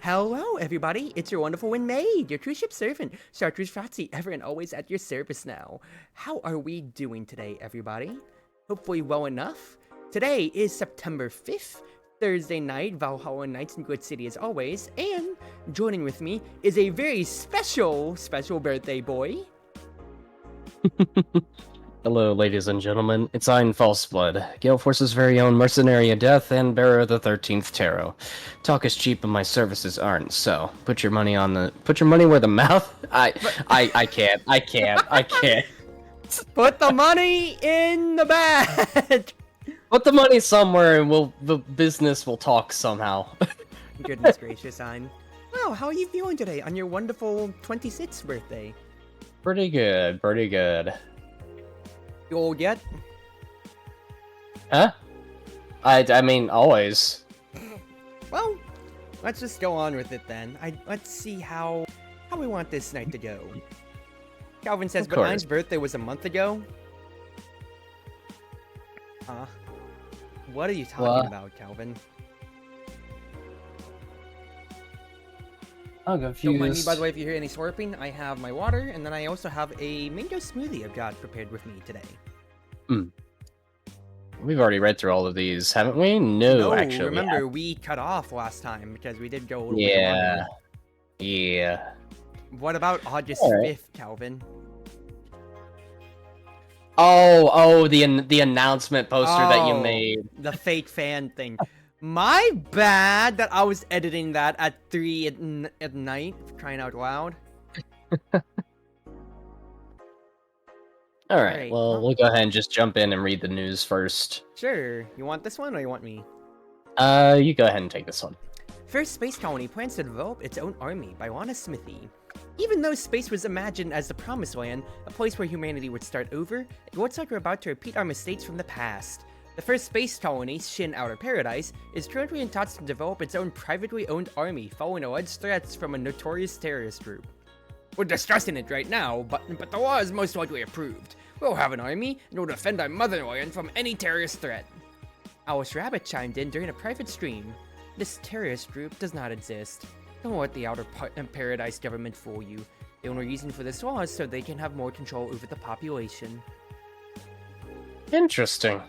Hello, everybody. It's your Wonderful Wind Mage, your cruise ship servant, Chartreuse Proxy, ever and always at your service now. How are we doing today, everybody? Hopefully well enough. Today is September 5th, Thursday night, Valhalla Nights in Good City as always, and joining with me is a very special birthday boy. Hello, ladies and gentlemen. It's Ein Falseblood, GaleForce's very own mercenary of death and bearer of the 13th tarot. Talk is cheap, and my services aren't. So put your money where the mouth. I can't. Put the money in the bag. Put the money somewhere, and the business will talk somehow. Goodness gracious, Ein. Wow, how are you feeling today on your wonderful 26th birthday? Pretty good. You old yet? Huh? I mean, always. Well, let's just go on with it then. Let's see how we want this night to go. Calvin says, but Ein's birthday was a month ago? What are you talking about, Calvin? I'm confused. Don't mind me, by the way, if you hear any slurping. I have my water, and then I also have a mango smoothie I've got prepared with me today. We've already read through all of these, haven't we? No, actually. Remember, we cut off last time because we did go a little bit longer. Yeah. What about August 5th, Calvin? Oh, the announcement poster that you made. The fake fan thing. My bad that I was editing that at 3 at night, crying out loud. Alright, well, we'll go ahead and just jump in and read the news first. Sure. You want this one or you want me? You go ahead and take this one. First space colony plans to develop its own army by Lana Smithy. Even though space was imagined as the promised land, a place where humanity would start over, it looks like we're about to repeat our mistakes from the past. The first space colony, Shin Outer Paradise, is currently in talks to develop its own privately owned army following alleged threats from a notorious terrorist group. We're discussing it right now, but the law is most likely approved. We'll have an army, and we'll defend our motherland from any terrorist threat. Alice Rabbit chimed in during a private stream. This terrorist group does not exist. Don't let the Outer Paradise government fool you. The only reason for this law is so they can have more control over the population. Interesting.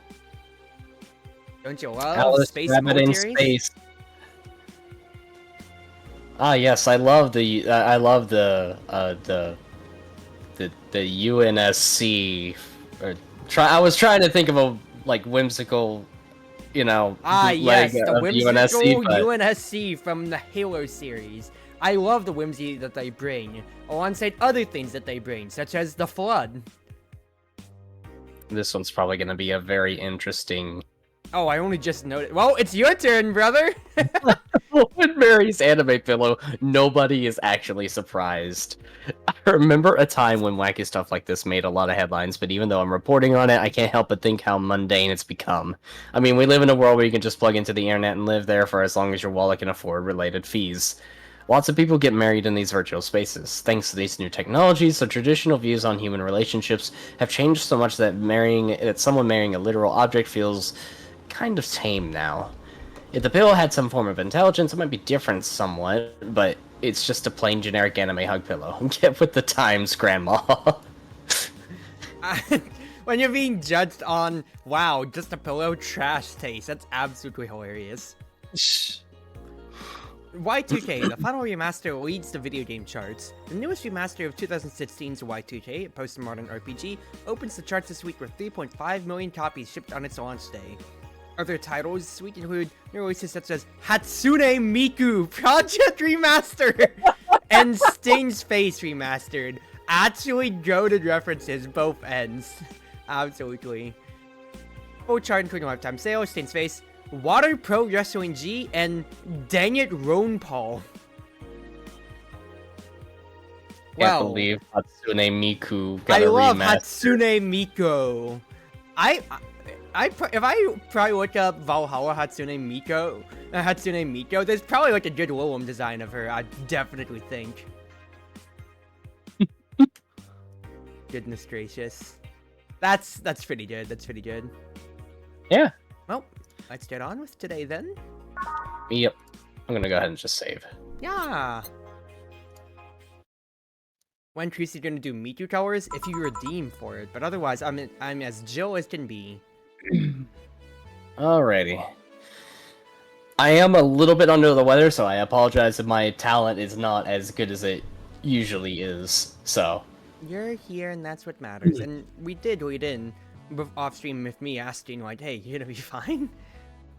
Don't you love Alice space Rabbit in militaries? space. Ah, yes, I love the UNSC. I was trying to think of a whimsical, yes, the whimsical UNSC from the Halo series. I love the whimsy that they bring, alongside other things that they bring, such as the Flood. This one's probably going to be a very interesting. Oh, I only just noticed. Well, it's your turn, brother! With Mary's anime pillow, nobody is actually surprised. I remember a time when wacky stuff like this made a lot of headlines, but even though I'm reporting on it, I can't help but think how mundane it's become. I mean, we live in a world where you can just plug into the internet and live there for as long as your wallet can afford related fees. Lots of people get married in these virtual spaces. Thanks to these new technologies, the traditional views on human relationships have changed so much that someone marrying a literal object feels kind of tame now. If the pillow had some form of intelligence, it might be different somewhat, but it's just a plain generic anime hug pillow. Get with the times, Grandma. When you're being judged on, wow, just a pillow, trash taste, that's absolutely hilarious. Y2K, the final remaster leads the video game charts. The newest remaster of 2016's Y2K, a post-modern RPG, opens the charts this week with 3.5 million copies shipped on its launch day. Other titles this week include new releases such as Hatsune Miku Project Remastered and Sting's Face Remastered. Actually goated references both ends. Absolutely. Full chart including lifetime sales, Sting's Face, Water Pro Wrestling G, and Dang It Ron Paul. Can't believe Hatsune Miku got I a love remaster. Hatsune Miku. If I probably look up Valhalla Hatsune Miku, there's probably like a good Willem design of her, I definitely think. Goodness gracious. That's pretty good, Yeah. Well, let's get on with today then. Yep. I'm gonna go ahead and just save. Yeah. When Tracy's gonna do Meet You Towers if you redeem for it, but otherwise I'm as Jill as can be. Alrighty. I am a little bit under the weather, so I apologize if my talent is not as good as it usually is. So You're here, and that's what matters. And we did wait in off stream with me asking, like, "Hey, you gonna be fine?"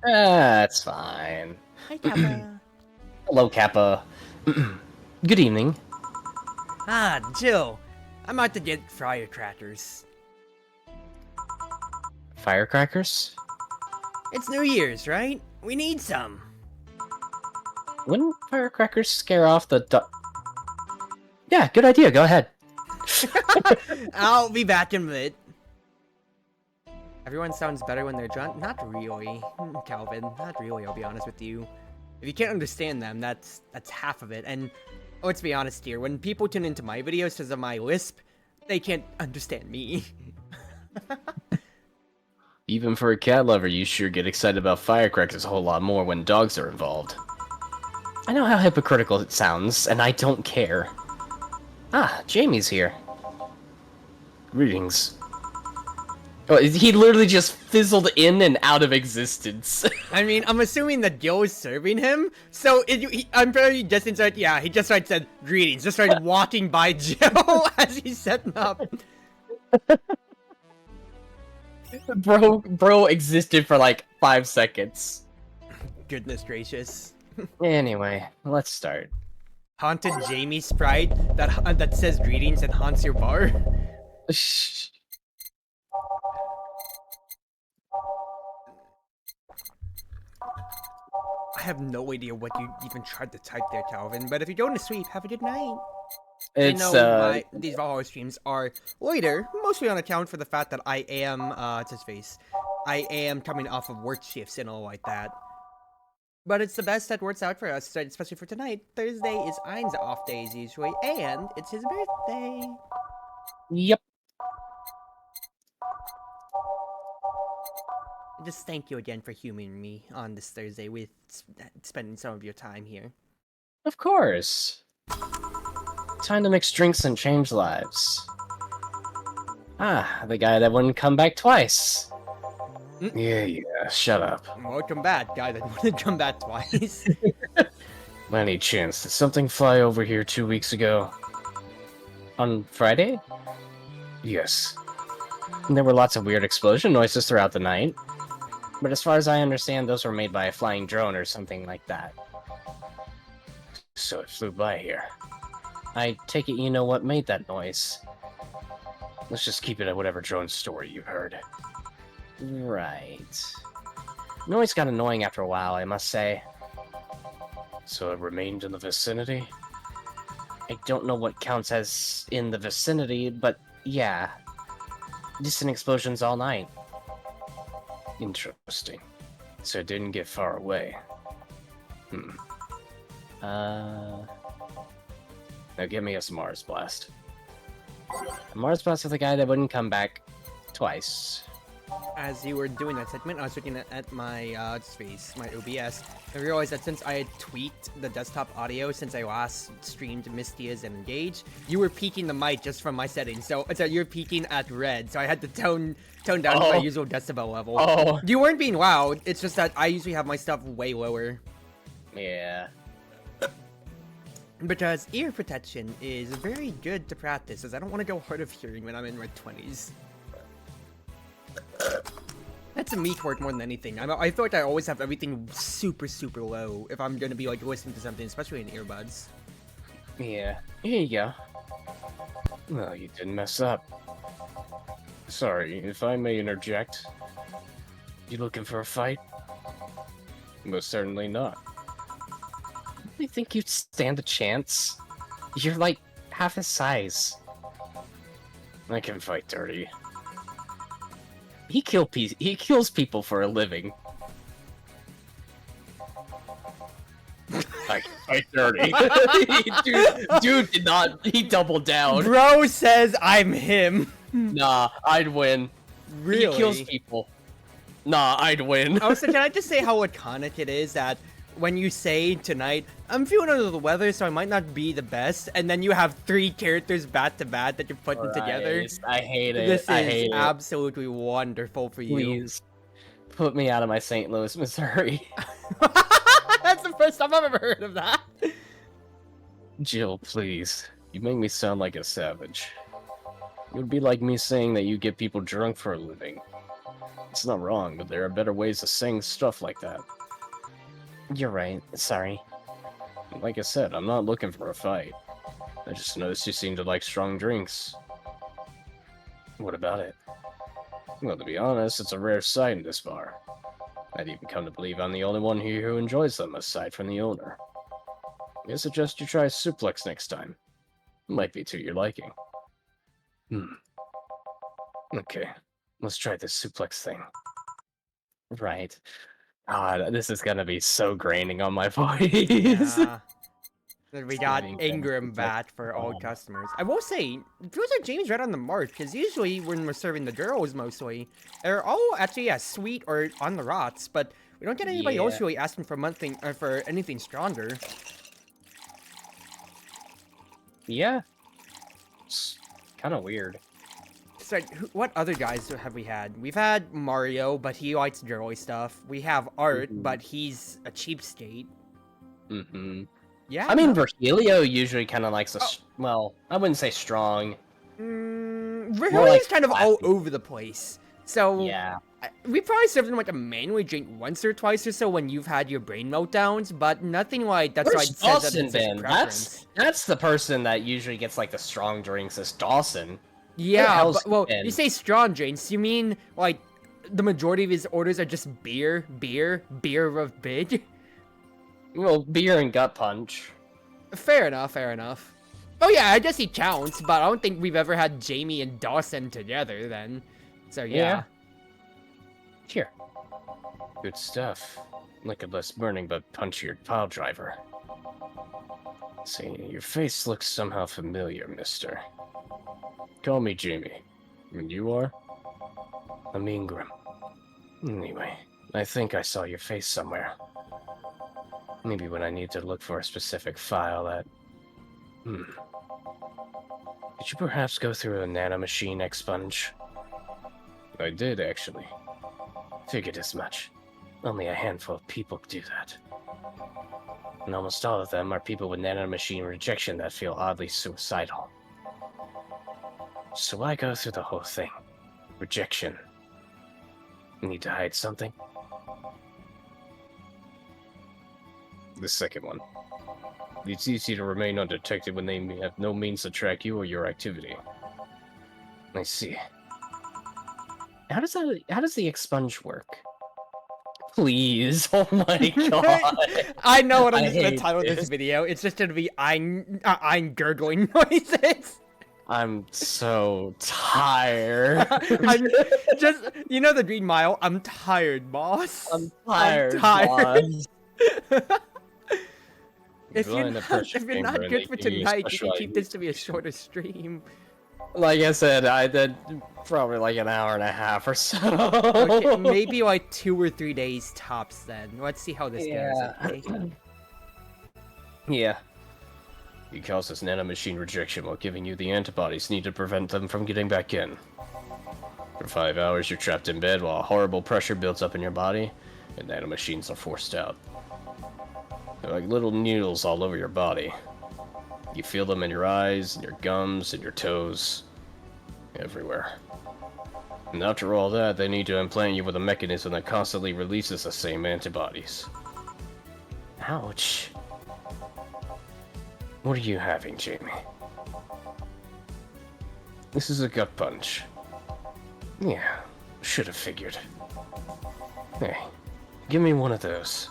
that's fine. Hi, Kappa. Hello, Kappa. Good evening. Ah, Jill. I'm out to get firecrackers. Firecrackers? It's New Year's, right? We need some. Wouldn't firecrackers scare off the Yeah, good idea. Go ahead. I'll be back in a bit. Everyone sounds better when they're drunk. Not really, Calvin. Not really, I'll be honest with you. If you can't understand them, that's half of it. And let's be honest here, when people tune into my videos because of my lisp, they can't understand me. Even for a cat lover, you sure get excited about firecrackers a whole lot more when dogs are involved. I know how hypocritical it sounds, and I don't care. Ah, Jamie's here. Greetings. Oh, he literally just fizzled in and out of existence. I mean, I'm assuming that Gil is serving him, so I'm pretty just inside. Yeah, he just said greetings, just started walking by Jill as he's setting up. Bro existed for like 5 seconds. Goodness gracious. Anyway, let's start. Haunted Jamie sprite that says greetings and haunts your bar. Shh. I have no idea what you even tried to type there, Calvin, but if you're going to sleep, have a good night. It's, These Valhalla streams are later, mostly on account for the fact that I am, it's his face. I am coming off of work shifts and all like that. But it's the best that works out for us, especially for tonight. Thursday is Ein's off days usually, and it's his birthday. Yep. Just thank you again for humoring me on this Thursday with spending some of your time here. Of course. Time to mix drinks and change lives. Ah, the guy that wouldn't come back twice. Yeah, shut up. Welcome back, guy that wouldn't come back twice. By any chance, did something fly over here 2 weeks ago? On Friday? Yes. And there were lots of weird explosion noises throughout the night. But as far as I understand, those were made by a flying drone or something like that. So it flew by here. I take it you know what made that noise. Let's just keep it at whatever drone story you heard. Right. Noise got annoying after a while, I must say. So it remained in the vicinity? I don't know what counts as in the vicinity, but yeah. Distant explosions all night. Interesting. So it didn't get far away. Now give me a Mars Blast. A Mars Blast with a guy that wouldn't come back twice. As you were doing that segment, I was looking at my space, my OBS, and realized that since I had tweaked the desktop audio since I last streamed Mistia's and Engage, you were peaking the mic just from my settings. So you're peaking at red, so I had to tone down to my usual decibel level. Oh. You weren't being loud, it's just that I usually have my stuff way lower. Yeah. Because ear protection is very good to practice, as I don't want to go hard of hearing when I'm in my 20s. That's a me quirk more than anything. I feel like I always have everything super, super low if I'm gonna be like listening to something, especially in earbuds. Yeah. Here you go. Well, you didn't mess up. Sorry, if I may interject. You looking for a fight? Most certainly not. I think you'd stand a chance. You're like half his size. I can fight dirty. He kills people for a living. I can fight dirty. dude did not. He doubled down. Bro says I'm him. Nah, I'd win. Really? He kills people. Nah, I'd win. Also, can I just say how iconic it is that when you say tonight, I'm feeling under the weather, so I might not be the best, and then you have 3 characters back to back that you're putting together. I hate it. This I is hate it. absolutely wonderful for you. Please, put me out of my St. Louis, Missouri. That's the first time I've ever heard of that. Jill, please. You make me sound like a savage. It would be like me saying that you get people drunk for a living. It's not wrong, but there are better ways to sing stuff like that. You're right. Sorry. Like I said, I'm not looking for a fight. I just noticed you seem to like strong drinks. What about it? Well, to be honest, it's a rare sight in this bar. I'd even come to believe I'm the only one here who enjoys them, aside from the owner. I suggest you try suplex next time. Might be to your liking. Okay, let's try this suplex thing. Right. God, this is gonna be so graining on my voice. Yeah. Then we got Getting Ingram fancy back for all customers. I will say, it feels like Jamie's right on the mark, because usually when we're serving the girls mostly, they're all actually sweet or on the rocks, but we don't get anybody else really asking for for anything stronger. Yeah. It's kind of weird. So, what other guys have we had? We've had Mario, but he likes girly stuff. We have Art, but he's a cheapskate. Yeah. I mean, Virgilio usually kind of likes a... Well, I wouldn't say strong. Virgilio's kind of all over the place. So, yeah. We probably served him like a manually drink once or twice or so when you've had your brain meltdowns, but nothing like that's Where's why I'd Dawson said that been? That's the person that usually gets like the strong drinks is Dawson. Yeah, but, well, you say strong drinks, you mean like the majority of his orders are just beer of big? Well, beer and gut punch. Fair enough, fair enough. Oh yeah, I guess he counts, but I don't think we've ever had Jamie and Dawson together then. So yeah. Here. Good stuff. Like a less burning but punchier pile driver. See, your face looks somehow familiar, mister. Call me Jamie. And you are? I'm Ingram. Anyway, I think I saw your face somewhere. Maybe when I need to look for a specific file that... Did you perhaps go through a nanomachine expunge? I did, actually. Figured as much. Only a handful of people do that. And almost all of them are people with nanomachine rejection that feel oddly suicidal. So why go through the whole thing? Rejection. Need to hide something? The second one. It's easy to remain undetected when they have no means to track you or your activity. I see. How does the expunge work? Please, oh my god. I know what I'm just gonna title this video. It's just gonna be I'm gurgling noises. I'm so tired. I'm just, you know the Green Mile? I'm tired, boss. I'm tired. Boss. If you're not good for tonight, you can keep this to be a shorter stream. Like I said, I did probably like an hour and a half or so. Okay, maybe like 2 or 3 days tops then. Let's see how this goes. Okay? Yeah. He causes nanomachine rejection while giving you the antibodies needed to prevent them from getting back in. For 5 hours, you're trapped in bed while a horrible pressure builds up in your body, and nanomachines are forced out. They're like little needles all over your body. You feel them in your eyes, in your gums, in your toes, everywhere. And after all that, they need to implant you with a mechanism that constantly releases the same antibodies. Ouch. What are you having, Jamie? This is a gut punch. Yeah, should have figured. Hey, give me one of those.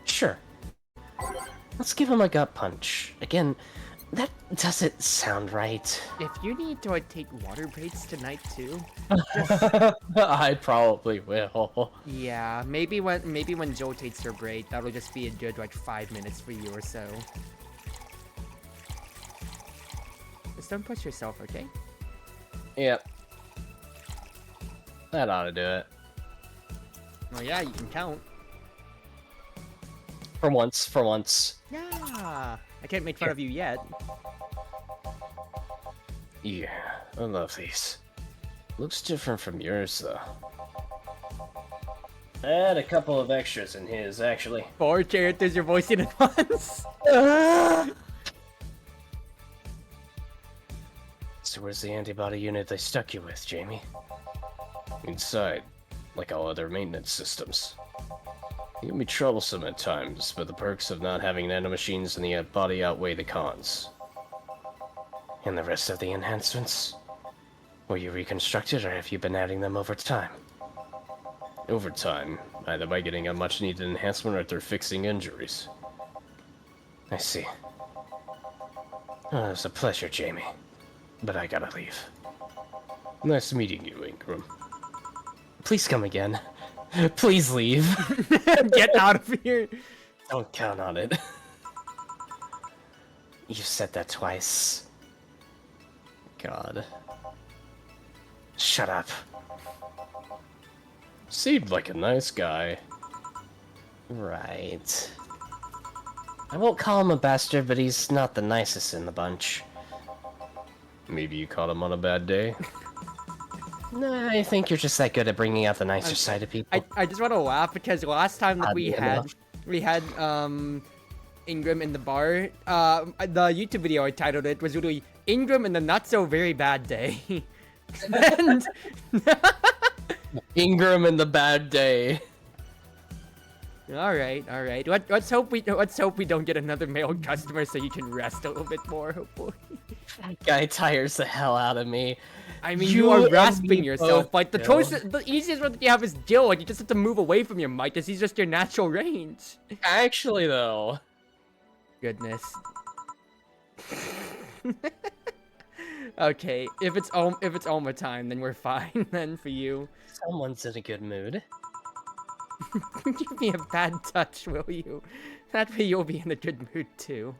Sure. Let's give him a gut punch. Again, that doesn't sound right. If you need to like take water breaks tonight too, I probably will. Yeah, maybe when Joe takes her break, that'll just be a good like 5 minutes for you or so. Just don't push yourself, okay? Yep. That ought to do it. Well, yeah, you can count. For once. Yeah. I can't make fun of you yet. Yeah, I love these. Looks different from yours, though. I had a couple of extras in his, actually. 4 characters you're voicing at once. So where's the antibody unit they stuck you with, Jamie? Inside, like all other maintenance systems. It can be troublesome at times, but the perks of not having nanomachines in the body outweigh the cons. And the rest of the enhancements? Were you reconstructed, or have you been adding them over time? Over time, either by getting a much-needed enhancement or through fixing injuries. I see. Oh, it's a pleasure, Jamie. But I gotta leave. Nice meeting you, Ingram. Please come again. Please leave. Get out of here. Don't count on it. You've said that twice. God. Shut up. Seemed like a nice guy. Right. I won't call him a bastard, but he's not the nicest in the bunch. Maybe you caught him on a bad day? Nah, I think you're just that good at bringing out the nicer side of people. I just want to laugh because last time that we had Ingram in the bar, the YouTube video I titled it was literally Ingram in the not so very bad day. And Ingram in the bad day. all right. Let's hope we don't get another male customer so you can rest a little bit more. Hopefully. That guy tires the hell out of me. I mean, you are rasping yourself. both, Like the easiest one that you have is Jill. Like you just have to move away from your mic, because he's just your natural range. Actually, though. Goodness. Okay, if it's Alma time, then we're fine. Then for you. Someone's in a good mood. Give me a bad touch, will you? That way you'll be in a good mood too.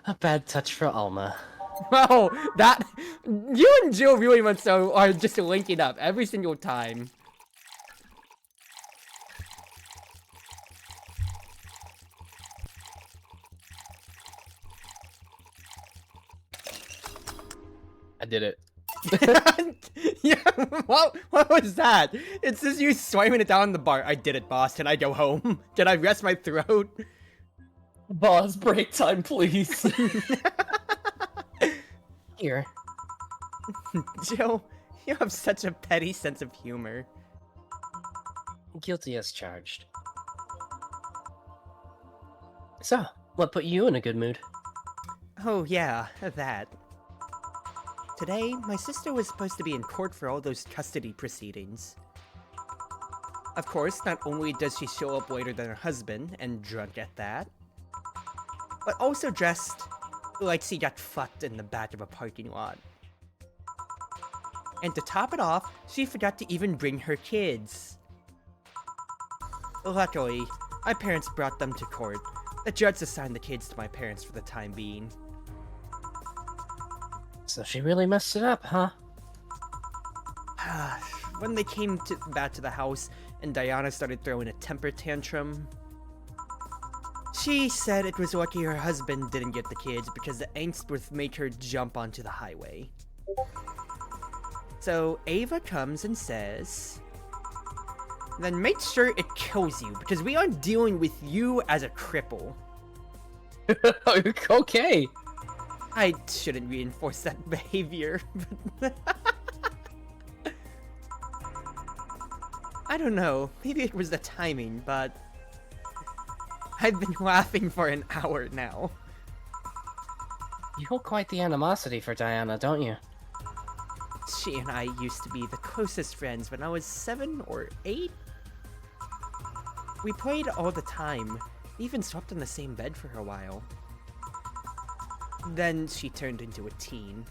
A bad touch for Alma. Wow, that you and Jill really much so are just linking up every single time. I did it. Yeah, what was that? It's just you swiping it down the bar. I did it, boss. Can I go home? Can I rest my throat? Boss, break time, please. Here. Jill, you have such a petty sense of humor. Guilty as charged. So, what put you in a good mood? Oh yeah, that. Today, my sister was supposed to be in court for all those custody proceedings. Of course, not only does she show up later than her husband, and drunk at that, but also dressed like she got fucked in the back of a parking lot. And to top it off, she forgot to even bring her kids. Luckily, my parents brought them to court. The judge assigned the kids to my parents for the time being. So she really messed it up, huh? When they came back to the house and Diana started throwing a temper tantrum, she said it was lucky her husband didn't get the kids because the angst would make her jump onto the highway. So Ava comes and says, then make sure it kills you because we aren't dealing with you as a cripple. Okay. I shouldn't reinforce that behavior. I don't know, maybe it was the timing, but I've been laughing for an hour now. You hold quite the animosity for Diana, don't you? She and I used to be the closest friends when I was 7 or 8. We played all the time, even slept in the same bed for a while. Then she turned into a teen.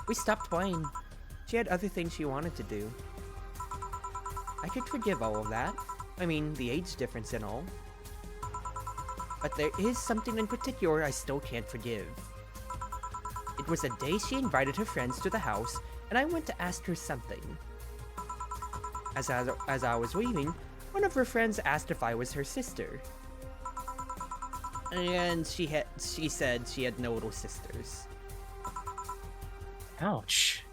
We stopped playing. She had other things she wanted to do. I could forgive all of that. I mean, the age difference and all. But there is something in particular I still can't forgive. It was a day she invited her friends to the house, and I went to ask her something. As I was leaving, one of her friends asked if I was her sister. And she said she had no little sisters. Ouch.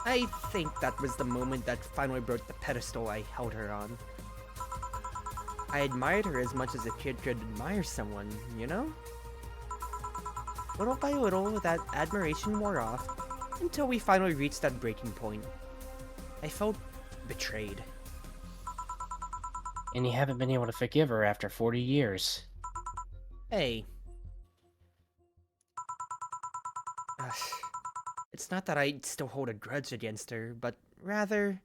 I think that was the moment that finally broke the pedestal I held her on. I admired her as much as a kid could admire someone, you know? Little by little, that admiration wore off, until we finally reached that breaking point. I felt betrayed. And you haven't been able to forgive her after 40 years. Hey. Ugh. It's not that I still hold a grudge against her, but rather...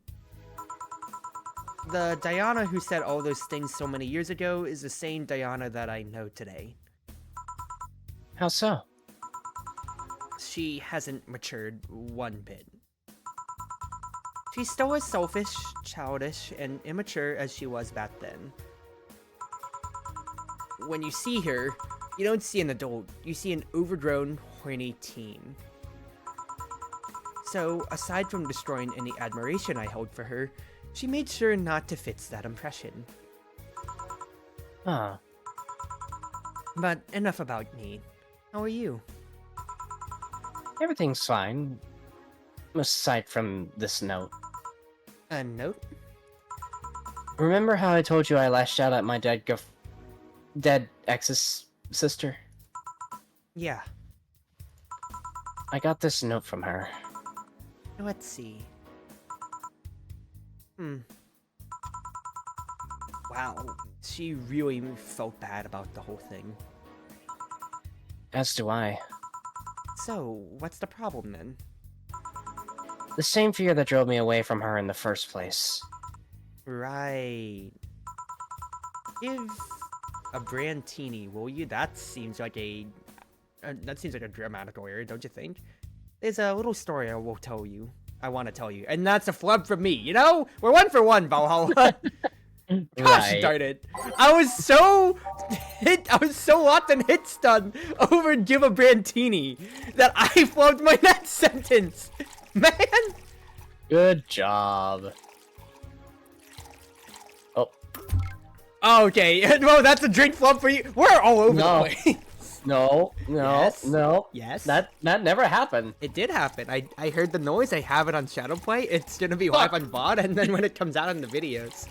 the Diana who said all those things so many years ago is the same Diana that I know today. How so? She hasn't matured one bit. She's still as selfish, childish, and immature as she was back then. When you see her, you don't see an adult, you see an overgrown, horny teen. So, aside from destroying any admiration I held for her, she made sure not to fix that impression. Huh. But enough about me. How are you? Everything's fine. Aside from this note. A note? Remember how I told you I lashed out at my dead ex's sister? Yeah. I got this note from her. Let's see. Wow, she really felt bad about the whole thing. As do I. So, what's the problem then? The same fear that drove me away from her in the first place. Right. Give a Brandtini, will you? That seems like a grammatical error, don't you think? There's a little story I want to tell you, and that's a flub from me, you know? We're 1 for 1, Valhalla. Gosh darn it. I was so locked and hit stun over give a Brandtini that I flubbed my next sentence. Man! Good job. Oh. Okay, well, that's a drink flub for you. We're all over the place. No. Yes. That never happened. It did happen. I heard the noise. I have it on Shadowplay. It's gonna be live on VOD, and then when it comes out in the videos.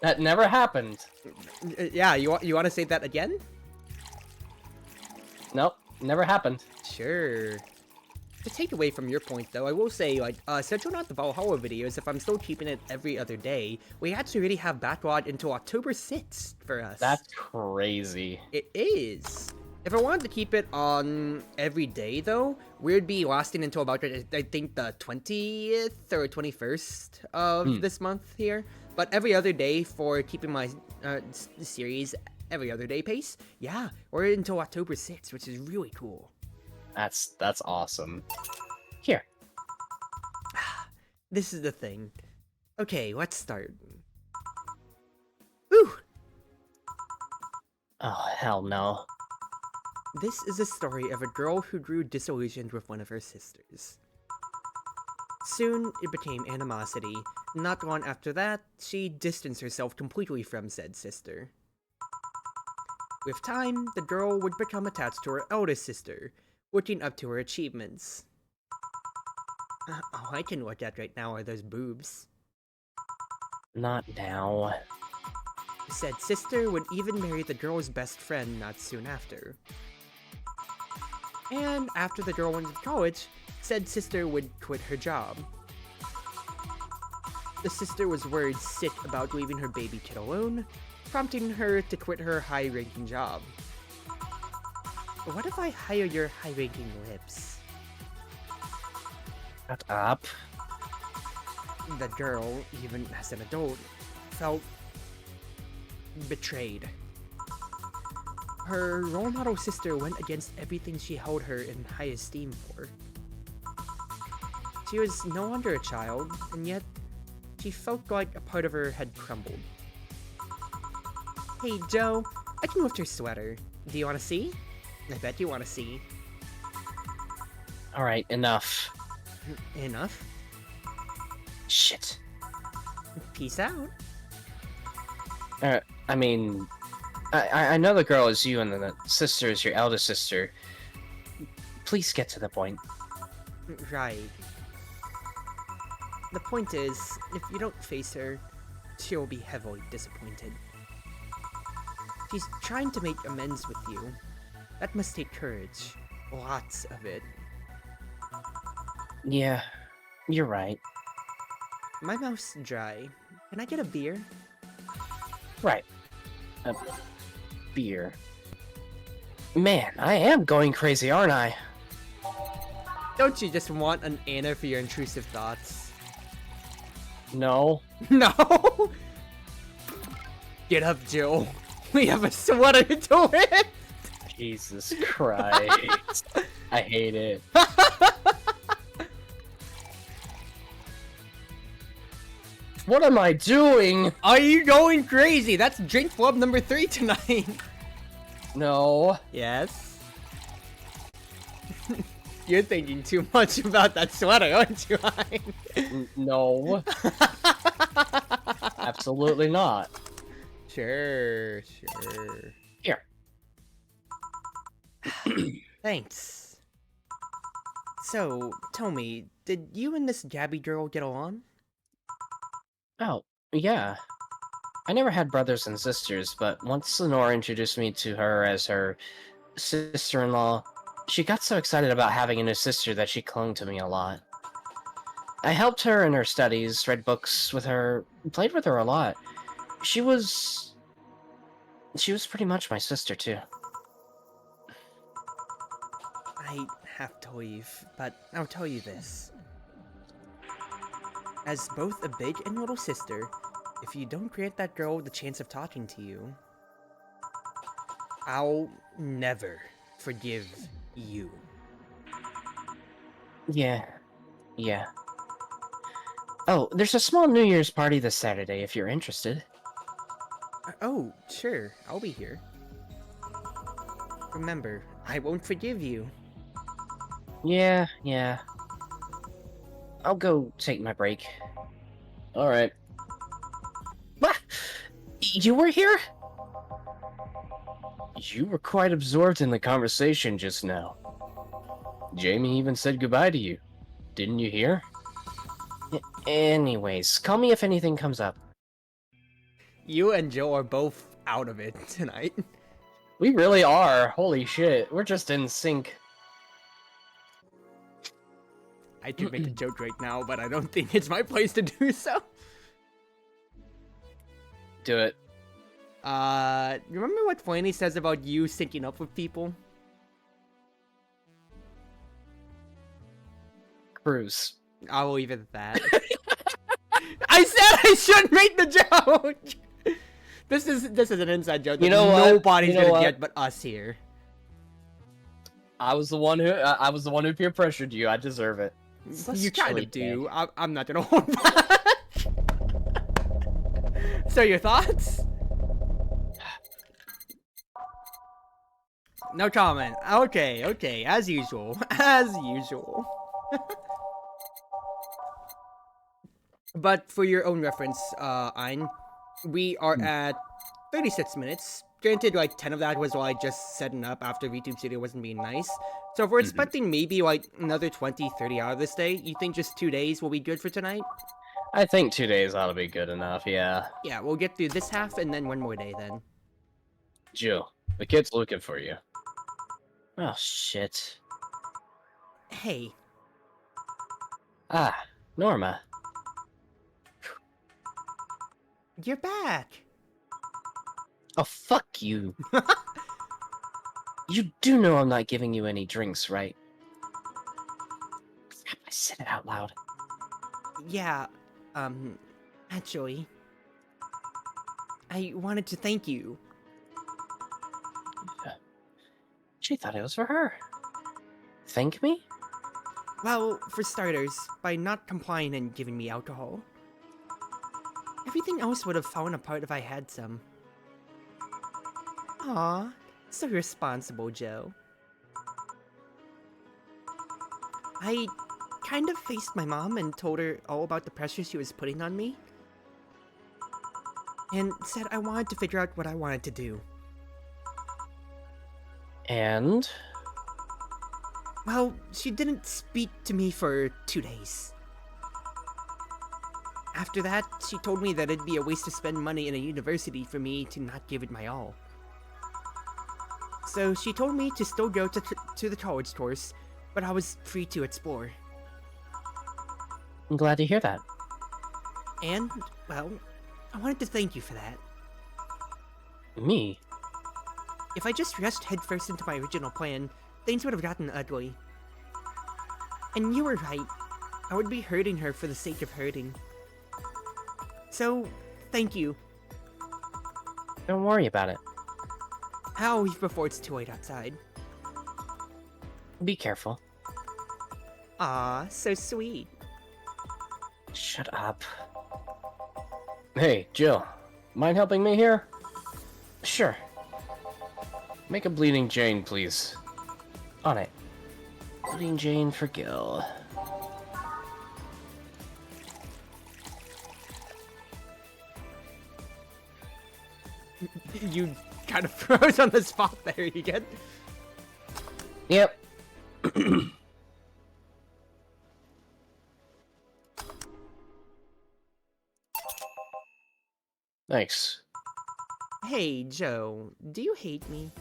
That never happened. Yeah, you want to say that again? Nope, never happened. Sure. To take away from your point, though, I will say, like, since we're not the Valhalla videos, if I'm still keeping it every other day, we actually really have backlog until October 6th for us. That's crazy. It is. If I wanted to keep it on every day, though, we'd be lasting until about, I think, the 20th or 21st of this month here. But every other day for keeping my series every other day pace, yeah, we're until October 6th, which is really cool. That's awesome. Here. This is the thing. Okay, let's start. Whew! Oh, hell no. This is a story of a girl who grew disillusioned with one of her sisters. Soon, it became animosity. Not long after that, she distanced herself completely from said sister. With time, the girl would become attached to her eldest sister, looking up to her achievements. All I can look at right now are those boobs. Not now. Said sister would even marry the girl's best friend not soon after. And after the girl went to college, said sister would quit her job. The sister was worried sick about leaving her baby kid alone, prompting her to quit her high-ranking job. What if I hire your high-ranking lips? Shut up. The girl, even as an adult, felt betrayed. Her role model sister went against everything she held her in high esteem for. She was no longer a child, and yet she felt like a part of her had crumbled. Hey Joe, I can lift your sweater. Do you want to see? I bet you want to see. Alright, enough. Enough? Shit. Peace out. I mean, I know the girl is you and the sister is your eldest sister. Please get to the point. Right. The point is, if you don't face her, she'll be heavily disappointed. She's trying to make amends with you. That must take courage. Lots of it. Yeah, you're right. My mouth's dry. Can I get a beer? Right. A beer. Man, I am going crazy, aren't I? Don't you just want an Anna for your intrusive thoughts? No. No! Get up, Jill. We have a sweater to wear! Jesus Christ. I hate it. What am I doing? Are you going crazy? That's drink club number 3 tonight. No. Yes? You're thinking too much about that sweater, aren't you, Hein? No. Absolutely not. Sure. Here. Thanks. So, tell me, did you and this Gabby girl get along? Oh, yeah. I never had brothers and sisters, but once Lenore introduced me to her as her sister-in-law, she got so excited about having a new sister that she clung to me a lot. I helped her in her studies, read books with her, played with her a lot. She was pretty much my sister, too. I have to leave, but I'll tell you this. As both a big and little sister, if you don't grant that girl the chance of talking to you, I'll never forgive you. Yeah. Oh, there's a small New Year's party this Saturday if you're interested. Oh, sure, I'll be here. Remember, I won't forgive you. Yeah. I'll go take my break. Alright. What? You were here? You were quite absorbed in the conversation just now. Jamie even said goodbye to you. Didn't you hear? Anyways, call me if anything comes up. You and Joe are both out of it tonight. We really are. Holy shit. We're just in sync. I could make a joke right now, but I don't think it's my place to do so. Do it. Remember what Flaney says about you syncing up with people? Cruz. I'll leave it at that. I said I shouldn't make the joke! This is an inside joke. You know what? Nobody's gonna get but us here. I was the one who peer pressured you. I deserve it. You kind of do. I'm not gonna hold back. So your thoughts? No comment. Okay. As usual. But for your own reference, Ein, we are at 36 minutes. Granted, like 10 of that was while I just setting up after VTube Studio wasn't being nice. So if we're expecting maybe like another 20, 30 out of this day, you think just 2 days will be good for tonight? I think 2 days ought to be good enough, yeah. Yeah, we'll get through this half and then one more day then. Jill, the kid's looking for you. Oh, shit. Hey. Ah, Norma. You're back. Oh, fuck you. You do know I'm not giving you any drinks, right? Crap, I said it out loud. Yeah, actually, I wanted to thank you. She thought it was for her. Thank me? Well, for starters, by not complying and giving me alcohol. Everything else would have fallen apart if I had some. Aw, so responsible, Joe. I kind of faced my mom and told her all about the pressure she was putting on me. And said I wanted to figure out what I wanted to do. And? Well, she didn't speak to me for 2 days. After that, she told me that it'd be a waste to spend money in a university for me to not give it my all. So she told me to still go to the college course, but I was free to explore. I'm glad to hear that. And, well, I wanted to thank you for that. Me? If I just rushed headfirst into my original plan, things would have gotten ugly. And you were right. I would be hurting her for the sake of hurting. So, thank you. Don't worry about it. I'll leave before it's too late outside. Be careful. Aw, so sweet. Shut up. Hey, Jill. Mind helping me here? Sure. Make a Bleeding Jane, please. On it. Bleeding Jane for Gil. You kind of froze on the spot there, you get? Yep. Thanks. Hey, Joe, do you hate me?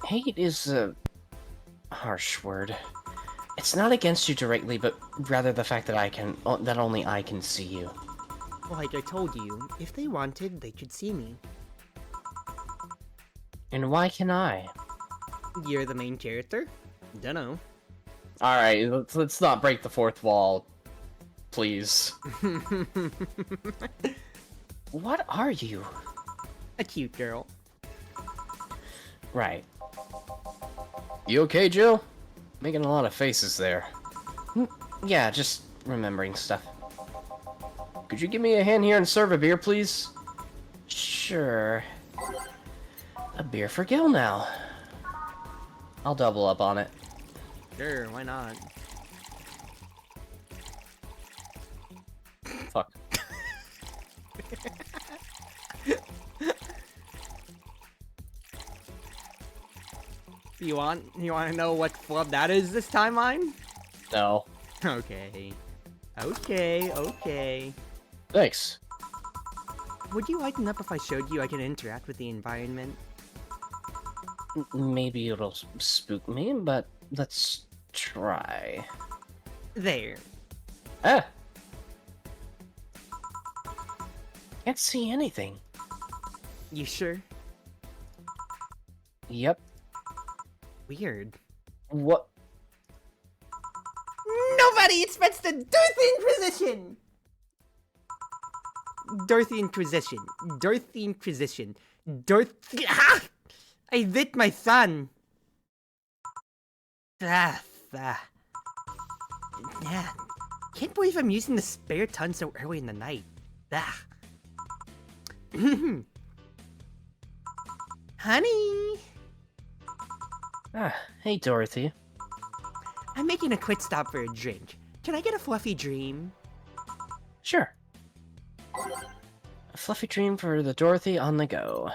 Hate is a harsh word. It's not against you directly, but rather the fact that that only I can see you. Like I told you, if they wanted, they could see me. And why can I? You're the main character? Dunno. Alright, let's not break the fourth wall, please. What are you? A cute girl. Right. You okay, Jill? Making a lot of faces there. Yeah, just remembering stuff. Could you give me a hand here and serve a beer, please? Sure. A beer for Gil now. I'll double up on it. Sure, why not? Fuck. You want to know what club that is this timeline? No. Okay. Okay. Thanks. Would you lighten up if I showed you I can interact with the environment? Maybe it'll spook me, but let's try. There. Ah! Can't see anything. You sure? Yep. Weird. What? Nobody expects the Dorothy Inquisition! Dorothy Inquisition. Dorothy Inquisition. Dorothy. Ah! I lit my son! Yeah. Can't believe I'm using the spare ton so early in the night. Honey! Ah, hey Dorothy. I'm making a quick stop for a drink. Can I get a fluffy dream? Sure. A fluffy dream for the Dorothy on the go.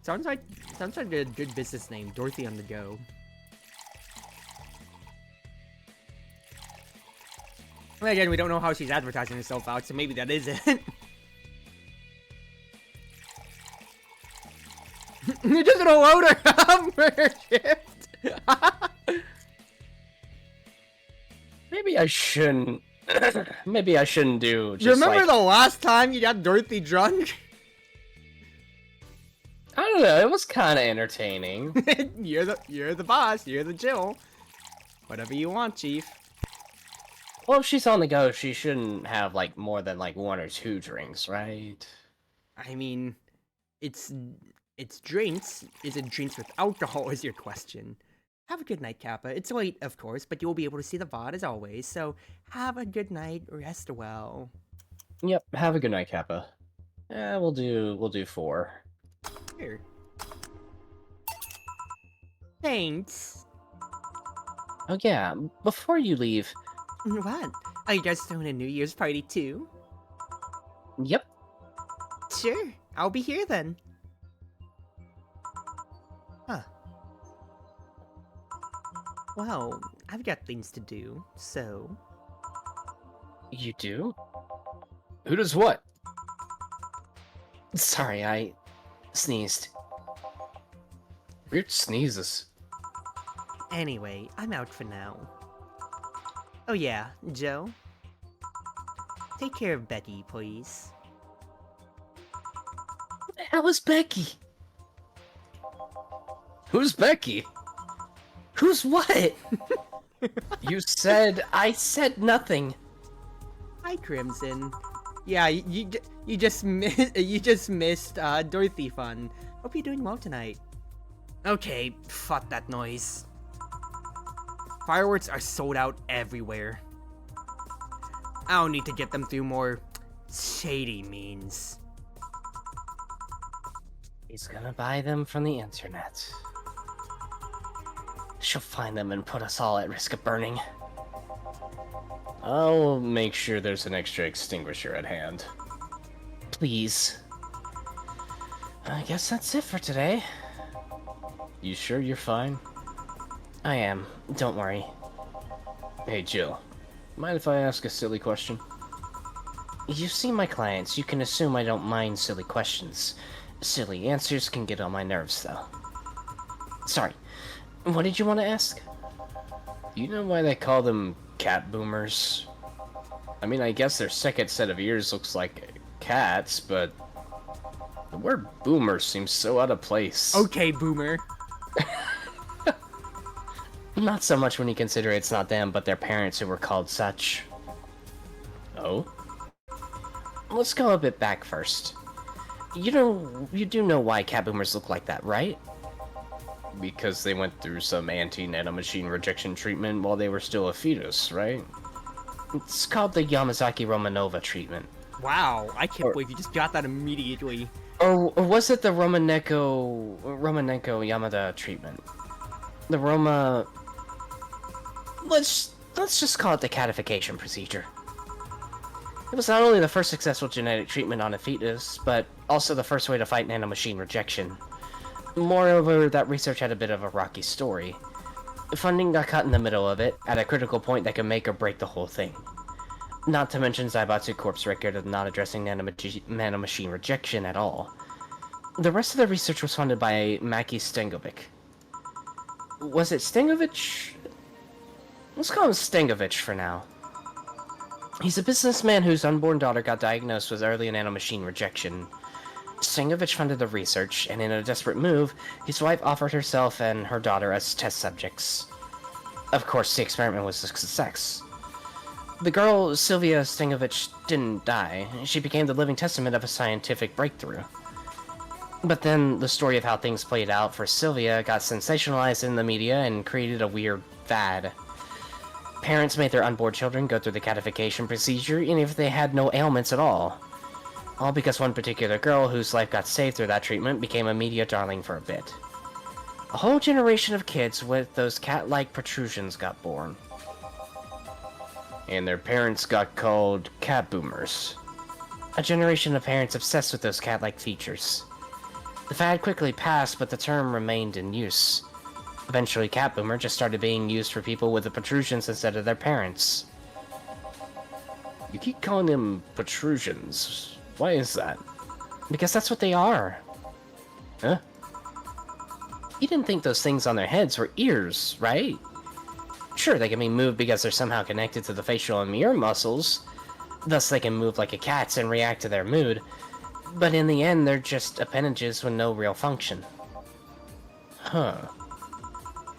Sounds like a good business name, Dorothy on the go. Well, again, we don't know how she's advertising herself out, so maybe that is it. You're just gonna load her up for her shift. Maybe I shouldn't. Maybe I shouldn't do. You remember like... the last time you got Dorothy drunk? I don't know. It was kind of entertaining. You're the boss. You're the Jill. Whatever you want, Chief. Well, if she's on the go, she shouldn't have like more than like 1 or 2 drinks, right? I mean, it's drinks. Is it drinks with alcohol is your question. Have a good night, Kappa. It's late, of course, but you'll be able to see the VOD as always, so have a good night, rest well. Yep, have a good night, Kappa. We'll do 4. Here. Thanks. Oh yeah, before you leave... What? Are you guys throwing a New Year's party too? Yep. Sure, I'll be here then. Huh. Well, I've got things to do, so... You do? Who does what? Sorry, I sneezed. Weird sneezes. Anyway, I'm out for now. Oh yeah, Joe? Take care of Becky, please. Who the hell is Becky? Who's Becky? Who's what? You said... I said nothing. Hi, Crimson. Yeah, you just missed Dorothy fun. Hope you're doing well tonight. Okay, fuck that noise. Fireworks are sold out everywhere. I'll need to get them through more shady means. He's gonna buy them from the internet. She'll find them and put us all at risk of burning. I'll make sure there's an extra extinguisher at hand. Please. I guess that's it for today. You sure you're fine? I am. Don't worry. Hey, Jill. Mind if I ask a silly question? You've seen my clients. You can assume I don't mind silly questions. Silly answers can get on my nerves, though. Sorry. What did you want to ask? You know why they call them cat boomers? I mean, I guess their second set of ears looks like cats, but the word boomer seems so out of place. Okay, Boomer. Not so much when you consider it's not them, but their parents who were called such. Oh? Let's go a bit back first. You do know why cat boomers look like that, right? Because they went through some anti-nanomachine rejection treatment while they were still a fetus, right? It's called the Yamazaki-Romanova treatment. Wow, I can't believe you just got that immediately. Or was it the Romanenko Yamada treatment? The Roma... Let's just call it the catification procedure. It was not only the first successful genetic treatment on a fetus, but also the first way to fight nanomachine rejection. Moreover, that research had a bit of a rocky story. Funding got cut in the middle of it, at a critical point that could make or break the whole thing. Not to mention Zaibatsu Corp's record of not addressing nanomachine rejection at all. The rest of the research was funded by Maki Stengovic. Was it Stengovic? Let's call him Stengovic for now. He's a businessman whose unborn daughter got diagnosed with early nanomachine rejection. Stengovic funded the research, and in a desperate move, his wife offered herself and her daughter as test subjects. Of course, the experiment was a success. The girl, Sylvia Stengovic, didn't die. She became the living testament of a scientific breakthrough. But then, the story of how things played out for Sylvia got sensationalized in the media and created a weird fad. Parents made their unborn children go through the catification procedure, even if they had no ailments at all. All because one particular girl whose life got saved through that treatment became a media darling for a bit. A whole generation of kids with those cat-like protrusions got born. And their parents got called cat boomers. A generation of parents obsessed with those cat-like features. The fad quickly passed, but the term remained in use. Eventually, cat boomer just started being used for people with the protrusions instead of their parents. You keep calling them protrusions. Why is that? Because that's what they are. Huh? You didn't think those things on their heads were ears, right? Sure, they can be moved because they're somehow connected to the facial and ear muscles. Thus, they can move like a cat's and react to their mood. But in the end, they're just appendages with no real function. Huh.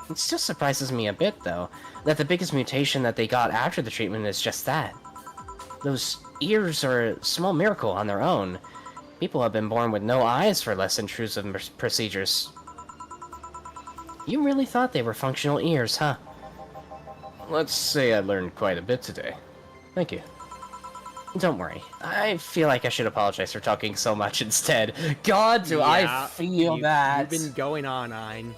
It still surprises me a bit, though, that the biggest mutation that they got after the treatment is just that. Those ears are a small miracle on their own. People have been born with no eyes for less intrusive procedures. You really thought they were functional ears, huh? Let's say I learned quite a bit today. Thank you. Don't worry. I feel like I should apologize for talking so much instead. God, do I feel that. You've been going on, Ein.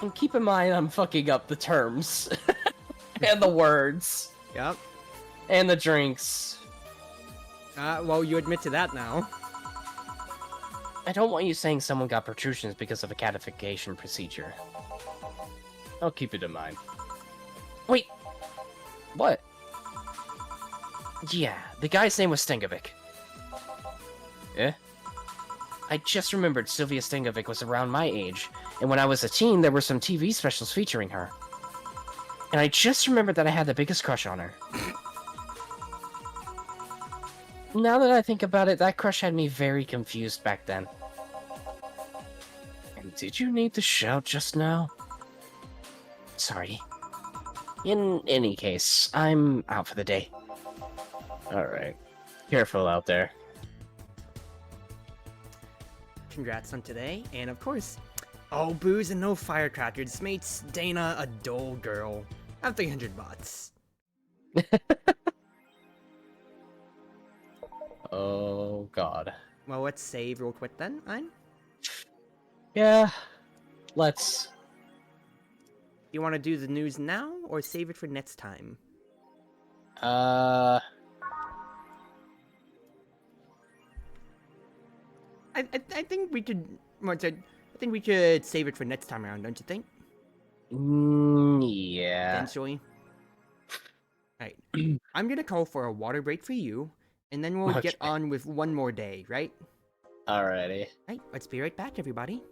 And keep in mind, I'm fucking up the terms. And the words. Yep. And the drinks. Well, you admit to that now. I don't want you saying someone got protrusions because of a catification procedure. I'll keep it in mind. Wait! What? Yeah, the guy's name was Stengovic. Eh? I just remembered Sylvia Stengovic was around my age, and when I was a teen, there were some TV specials featuring her. And I just remembered that I had the biggest crush on her. Now that I think about it, that crush had me very confused back then. And did you need to shout just now? Sorry. In any case, I'm out for the day. Alright. Careful out there. Congrats on today, and of course, all booze and no firecrackers makes Dana a dull girl. Have 300 bots. Oh god. Well, let's save real quick then, Ein. Yeah, let's. You want to do the news now, or save it for next time? I think we could. I think we could save it for next time around, don't you think? Yeah. Eventually. Alright. I'm gonna call for a water break for you, and then we'll get on with one more day, right? Alrighty. Alright, let's be right back, everybody.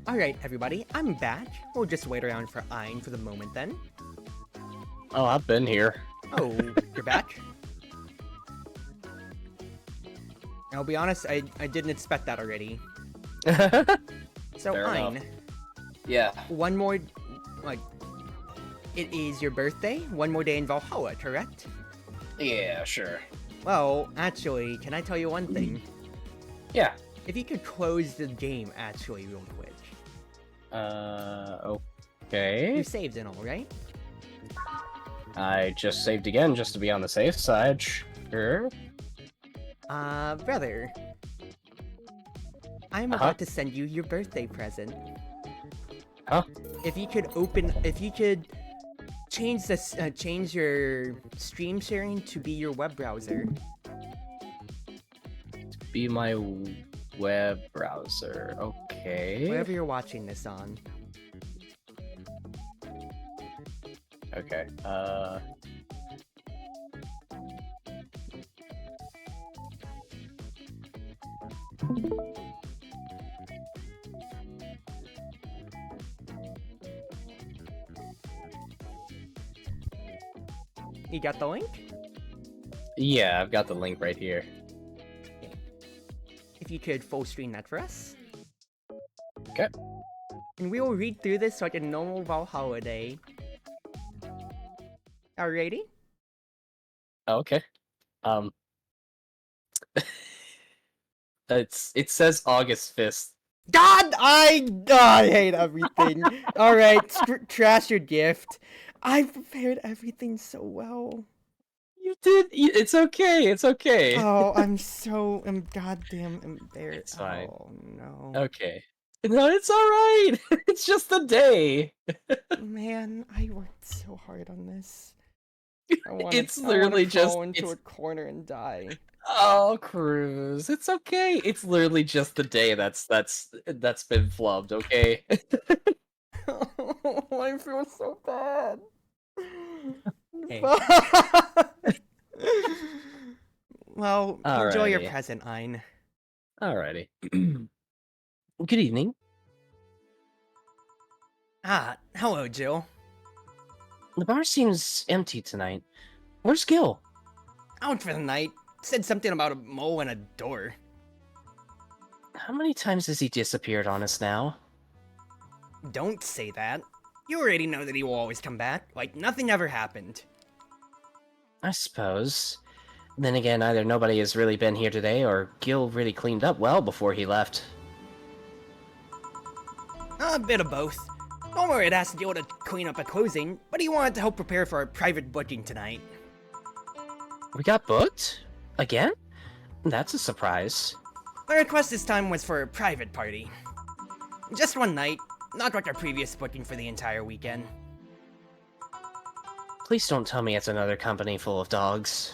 Alright, everybody, I'm back. We'll just wait around for Ein for the moment then. Oh, I've been here. Oh, you're back? I'll be honest, I didn't expect that already. So, Fair Ein, enough. Yeah. one more, like, it is your birthday, one more day in Valhalla, correct? Yeah, sure. Well, actually, can I tell you one thing? Yeah. If you could close the game, actually, real quick. Okay. You saved and all, right? I just saved again just to be on the safe side. Sure. Brother. I'm about to send you your birthday present. Huh? If you could change this, change your stream sharing to be your web browser. Be my web browser. Okay. Whatever you're watching this on. Okay. You got the link? Yeah, I've got the link right here. if you could full screen that for us. Okay. And we will read through this like a normal Valhalla day. Alrighty? Oh, okay. It says August 5th. God, I hate everything. Alright, trash your gift. I prepared everything so well. You did. It's okay. It's okay. Oh, I'm goddamn embarrassed. It's fine. Oh no. Okay. No, it's all right. It's just a day. Man, I worked so hard on this. It's literally just fall into a corner and die. Oh, Cruz, it's okay. It's literally just the day that's been flubbed. Okay. Oh, I feel so bad. Hey. Well, enjoy your present, Ein. Alrighty. Good evening. Ah, hello, Jill. The bar seems empty tonight. Where's Gil? Out for the night. Said something about a mole and a door. How many times has he disappeared on us now? Don't say that. You already know that he will always come back, like nothing ever happened. I suppose. Then again, either nobody has really been here today, or Gil really cleaned up well before he left. A bit of both. Normally it has to deal to clean up at closing, but he wanted to help prepare for our private booking tonight. We got booked? Again? That's a surprise. The request this time was for a private party. Just one night, not like our previous booking for the entire weekend. Please don't tell me it's another company full of dogs.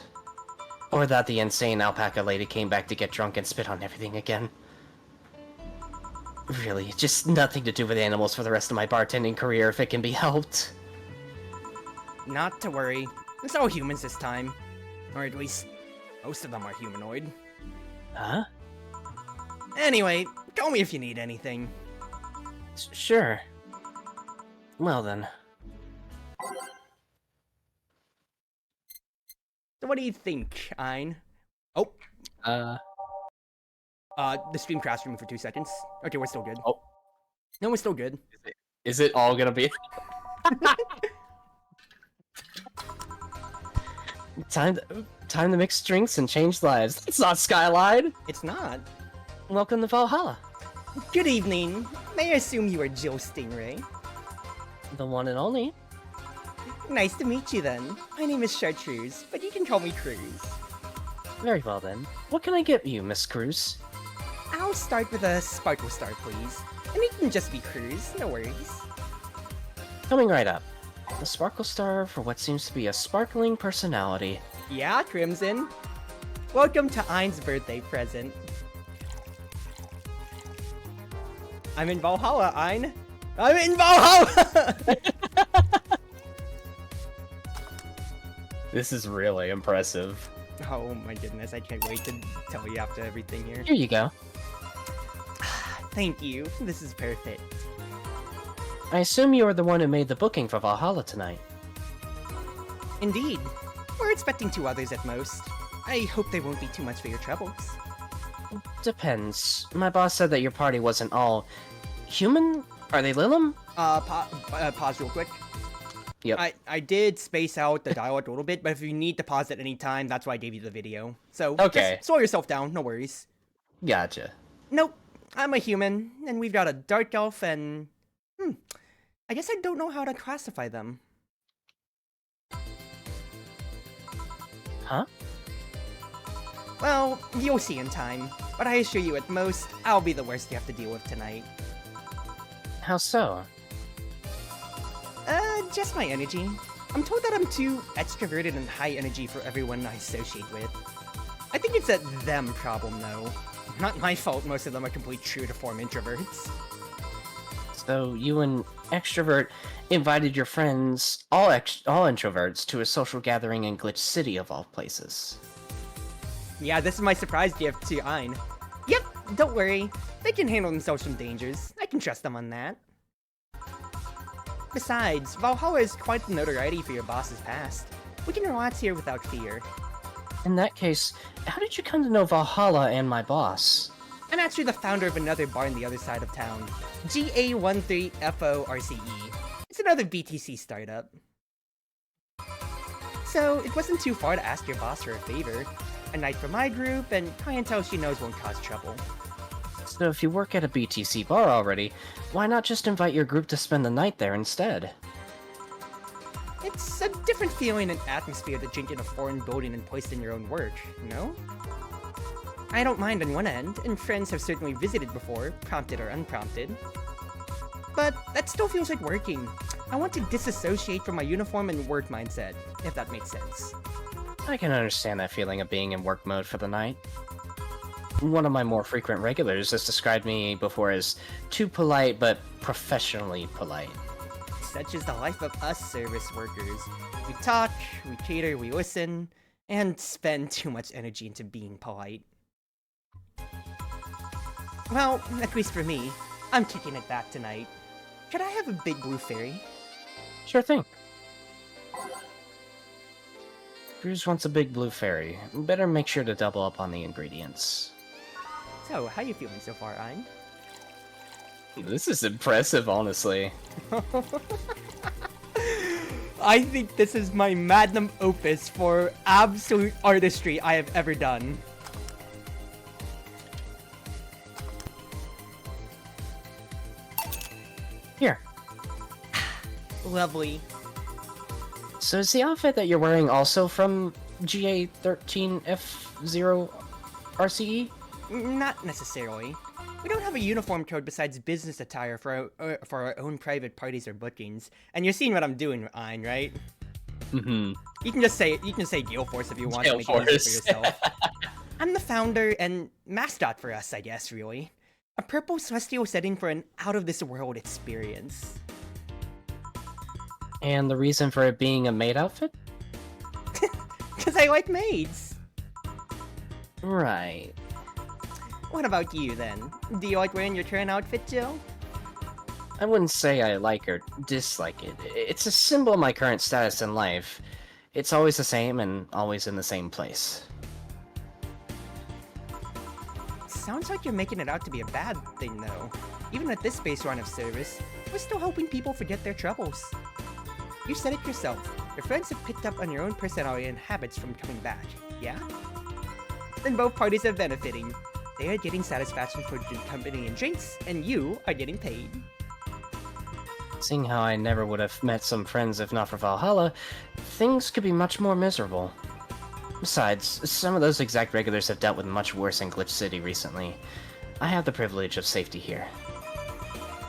Or that the insane alpaca lady came back to get drunk and spit on everything again. Really, just nothing to do with animals for the rest of my bartending career if it can be helped. Not to worry, it's all humans this time. Or at least, most of them are humanoid. Huh? Anyway, call me if you need anything. Sure. Well then. So what do you think, Ein? Oh. The stream crashed for me for 2 seconds. Okay, we're still good. Oh. No, we're still good. Is it all gonna be... Time to mix drinks and change lives. It's not Skyline! It's not. Welcome to Valhalla. Good evening. May I assume you are Jill Stingray? The one and only. Nice to meet you then. My name is Chartreuse, but you can call me Cruz. Very well then. What can I get you, Miss Cruz? I'll start with a Sparkle Star, please. And it can just be Cruz, no worries. Coming right up. A Sparkle Star for what seems to be a sparkling personality. Yeah, Crimson. Welcome to Ein's birthday present. I'm in Valhalla, Ein. I'm in Valhalla! This is really impressive. Oh my goodness, I can't wait to tell you after everything here. Here you go. Thank you, this is perfect. I assume you are the one who made the booking for Valhalla tonight. Indeed. We're expecting 2 others at most. I hope they won't be too much for your troubles. Depends. My boss said that your party wasn't all... human? Are they Lilim? Pause real quick. Yep. I did space out the dialogue a little bit, but if you need to pause at any time, that's why I gave you the video. So, okay. Just slow yourself down, no worries. Gotcha. Nope, I'm a human, and we've got a dark elf and... I guess I don't know how to classify them. Huh? Well, you'll see in time, but I assure you at most, I'll be the worst you have to deal with tonight. How so? Just my energy. I'm told that I'm too extroverted and high energy for everyone I associate with. I think it's a them problem, though. Not my fault most of them are complete true-to-form introverts. So you and extrovert invited your friends, all introverts, to a social gathering in Glitch City of all places. Yeah, this is my surprise gift to Ein. Yep, don't worry. They can handle themselves from dangers. I can trust them on that. Besides, Valhalla is quite the notoriety for your boss's past. We can relax here without fear. In that case, how did you come to know Valhalla and my boss? I'm actually the founder of another bar on the other side of town, GA13FORCE. It's another BTC startup. So, it wasn't too far to ask your boss for a favor. A night for my group, and clientele she knows won't cause trouble. So if you work at a BTC bar already, why not just invite your group to spend the night there instead? It's a different feeling and atmosphere to drink in a foreign building and post in your own work, no? I don't mind on one end, and friends have certainly visited before, prompted or unprompted. But that still feels like working. I want to disassociate from my uniform and work mindset, if that makes sense. I can understand that feeling of being in work mode for the night. One of my more frequent regulars has described me before as too polite but professionally polite. Such is the life of us service workers. We talk, we cater, we listen, and spend too much energy into being polite. Well, at least for me, I'm kicking it back tonight. Could I have a big blue fairy? Sure thing. Cruz wants a big blue fairy. Better make sure to double up on the ingredients. So, how you feeling so far, Ein? This is impressive, honestly. I think this is my magnum opus for absolute artistry I have ever done. Here. Lovely. So is the outfit that you're wearing also from GA13F0RCE? Not necessarily. We don't have a uniform code besides business attire for our own private parties or bookings. And you're seeing what I'm doing, Ein, right? Mm-hmm. You can say GaleForce if you want to make it easy for yourself. I'm the founder and mascot for us, I guess, really. A purple celestial setting for an out-of-this-world experience. And the reason for it being a maid outfit? Because I like maids. Right. What about you, then? Do you like wearing your current outfit, Jill? I wouldn't say I like or dislike it. It's a symbol of my current status in life. It's always the same and always in the same place. Sounds like you're making it out to be a bad thing, though. Even at this space run of service, we're still helping people forget their troubles. You said it yourself. Your friends have picked up on your own personality and habits from coming back, yeah? Then both parties are benefiting. They are getting satisfaction for the company and drinks, and you are getting paid. Seeing how I never would have met some friends if not for Valhalla, things could be much more miserable. Besides, some of those exact regulars have dealt with much worse in Glitch City recently. I have the privilege of safety here.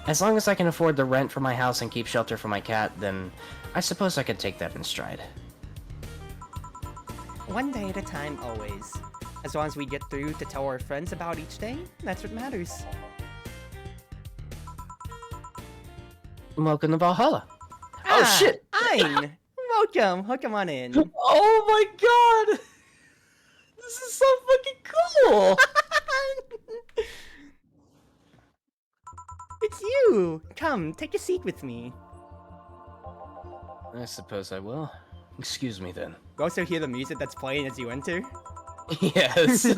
As long as I can afford the rent for my house and keep shelter for my cat, then I suppose I could take that in stride. One day at a time, always. As long as we get through to tell our friends about each day, that's what matters. Welcome to Valhalla. Oh shit! Ein! Welcome on in. Oh my god! This is so fucking cool! It's you! Come, take a seat with me. I suppose I will. Excuse me then. You also hear the music that's playing as you enter? Yes.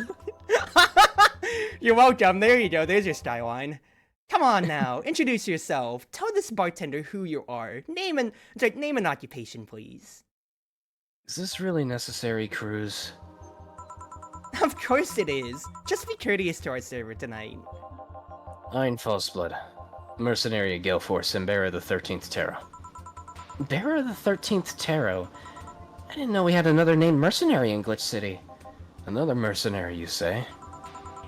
You're welcome, there you go, there's your skyline. Come on now, introduce yourself. Tell this bartender who you are. Name and occupation, please. Is this really necessary, Cruz? Of course it is. Just be courteous to our server tonight. Ein Falseblood, mercenary at GaleForce and bearer of the 13th Tarot. Bearer of the 13th Tarot? I didn't know we had another named mercenary in Glitch City. Another mercenary, you say?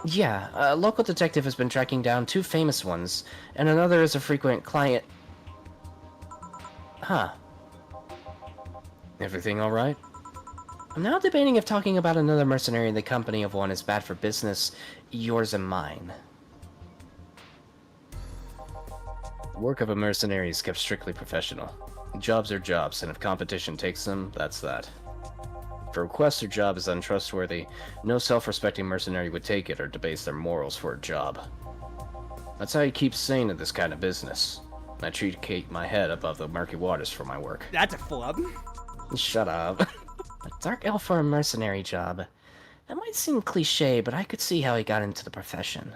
Yeah, a local detective has been tracking down 2 famous ones, and another is a frequent client. Huh. Everything alright? I'm now debating if talking about another mercenary in the company of one is bad for business, yours and mine. The work of a mercenary is kept strictly professional. Jobs are jobs, and if competition takes them, that's that. If a request or job is untrustworthy, no self-respecting mercenary would take it or debase their morals for a job. That's how you keep sane in this kind of business. I keep my head above the murky waters for my work. That's a flub. Shut up. A dark elf for a mercenary job. That might seem cliche, but I could see how he got into the profession.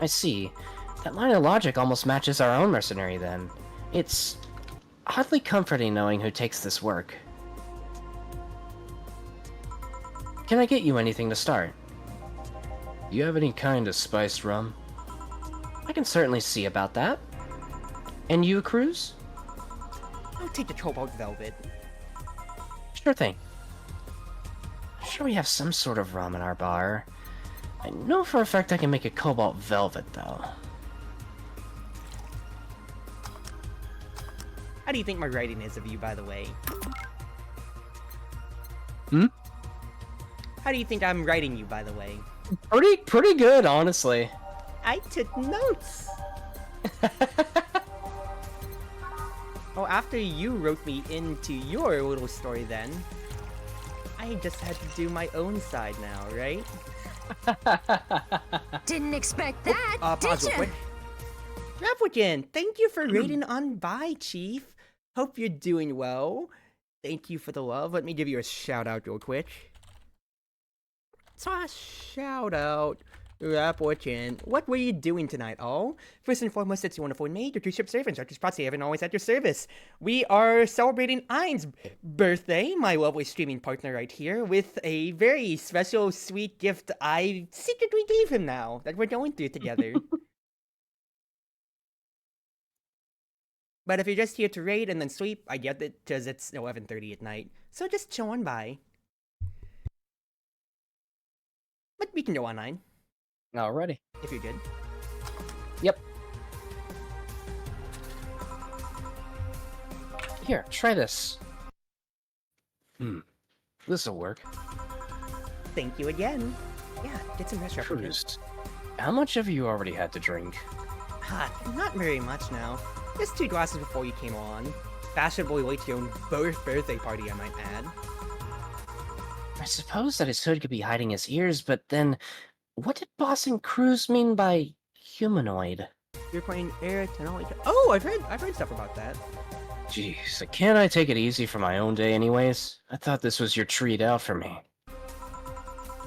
I see. That line of logic almost matches our own mercenary, then. It's oddly comforting knowing who takes this work. Can I get you anything to start? You have any kind of spiced rum? I can certainly see about that. And you, Cruz? I'll take the Cobalt Velvet. Sure thing. I'm sure we have some sort of rum in our bar. I know for a fact I can make a Cobalt Velvet, though. How do you think my writing is of you, by the way? Hmm? How do you think I'm writing you, by the way? Pretty good, honestly. I took notes! Oh, after you wrote me into your little story then, I just had to do my own side now, right? Didn't expect that, Pause did real ya? quick. Rapwican, thank you for raiding on by, Chief. Hope you're doing well. Thank you for the love. Let me give you a shout out real quick. So a shout out, Rapwican. What were you doing tonight, all? First and foremost, it's Wonderful Wind Mage, your Cruz Ship servant, Chartreuse Proxy, having always at your service. We are celebrating Ein's birthday, my lovely streaming partner right here, with a very special, sweet gift I secretly gave him now that we're going through together. But if you're just here to raid and then sleep, I get it, because it's 11:30 at night. So just chill on by. But we can go online, Alrighty. if you're good. Yep. Here, try this. This'll work. Thank you again. Yeah, get some rest, Rapwican. Cruz, how much have you already had to drink? Not very much now. Just 2 glasses before you came on. Fashionably late to your own birthday party, I might add. I suppose that his hood could be hiding his ears, but then, what did Boss and Cruz mean by humanoid? You're playing Air Tenoli. Oh, I've heard stuff about that. Jeez, can't I take it easy for my own day anyways? I thought this was your treat out for me.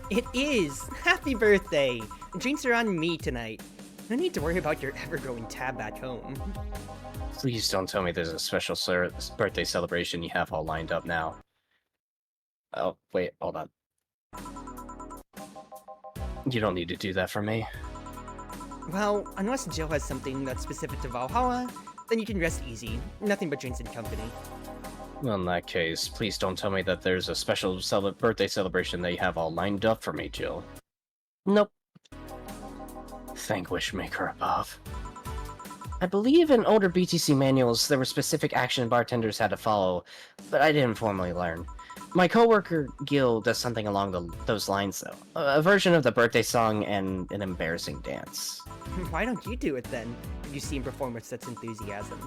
It is! Happy birthday! Drinks are on me tonight. No need to worry about your ever-growing tab back home. Please don't tell me there's a special birthday celebration you have all lined up now. Oh, wait, hold on. You don't need to do that for me. Well, unless Jill has something that's specific to Valhalla, then you can rest easy. Nothing but drinks and company. Well, in that case, please don't tell me that there's a special birthday celebration that you have all lined up for me, Jill. Nope. Thank Wishmaker above. I believe in older BTC manuals there were specific action bartenders had to follow, but I didn't formally learn. My coworker Gil does something along those lines though. A version of the birthday song and an embarrassing dance. Why don't you do it then? You seem perform with such enthusiasm.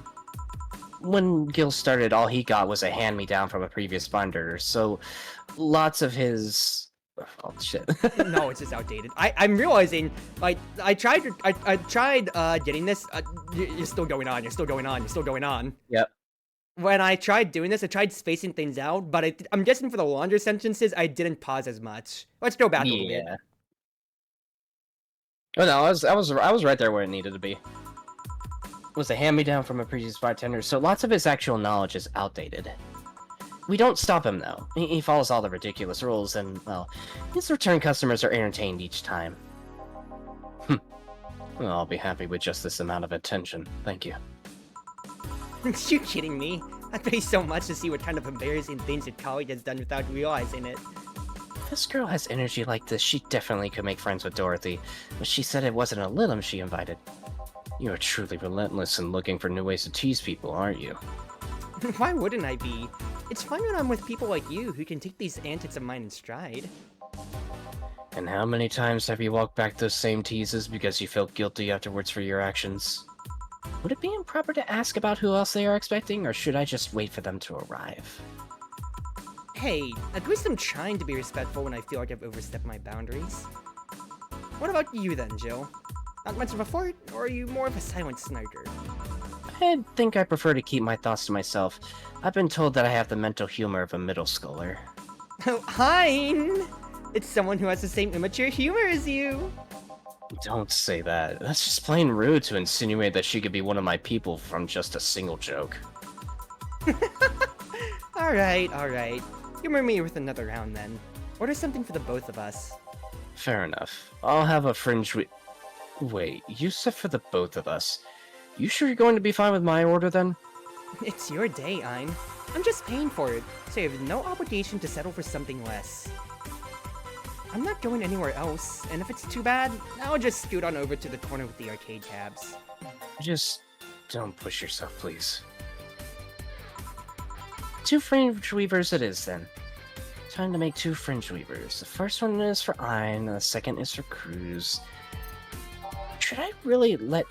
When Gil started, all he got was a hand-me-down from a previous binder, so lots of his... Oh, shit. No, it's just outdated. I'm realizing, like, I tried getting this. You're still going on. You're still going on. You're still going on. Yep. When I tried doing this, I tried spacing things out, but I'm guessing for the longer sentences, I didn't pause as much. Let's go back a little bit. Oh no, I was right there where it needed to be. It was a hand-me-down from a previous bartender, so lots of his actual knowledge is outdated. We don't stop him, though. He follows all the ridiculous rules, and, well, his return customers are entertained each time. Well, I'll be happy with just this amount of attention. Thank you. You kidding me? I'd pay so much to see what kind of embarrassing things your colleague has done without realizing it. If this girl has energy like this, she definitely could make friends with Dorothy, but she said it wasn't a Lilim she invited. You are truly relentless in looking for new ways to tease people, aren't you? Why wouldn't I be? It's fun when I'm with people like you who can take these antics of mine in stride. And how many times have you walked back those same teases because you felt guilty afterwards for your actions? Would it be improper to ask about who else they are expecting, or should I just wait for them to arrive? Hey, at least I'm trying to be respectful when I feel like I've overstepped my boundaries. What about you then, Jill? Not much of a flirt, or are you more of a silent snarker? I think I prefer to keep my thoughts to myself. I've been told that I have the mental humor of a middle schooler. Oh, Hein! It's someone who has the same immature humor as you! Don't say that. That's just plain rude to insinuate that she could be one of my people from just a single joke. Alright. Humor me with another round then. Order something for the both of us. Fair enough. I'll have a fringe Wait, you said for the both of us. You sure you're going to be fine with my order then? It's your day, Ein. I'm just paying for it, so you have no obligation to settle for something less. I'm not going anywhere else, and if it's too bad, I'll just scoot on over to the corner with the arcade tabs. Just don't push yourself, please. 2 fringe weavers it is then. Time to make 2 fringe weavers. The first one is for Ein, the second is for Cruz. Should I really let...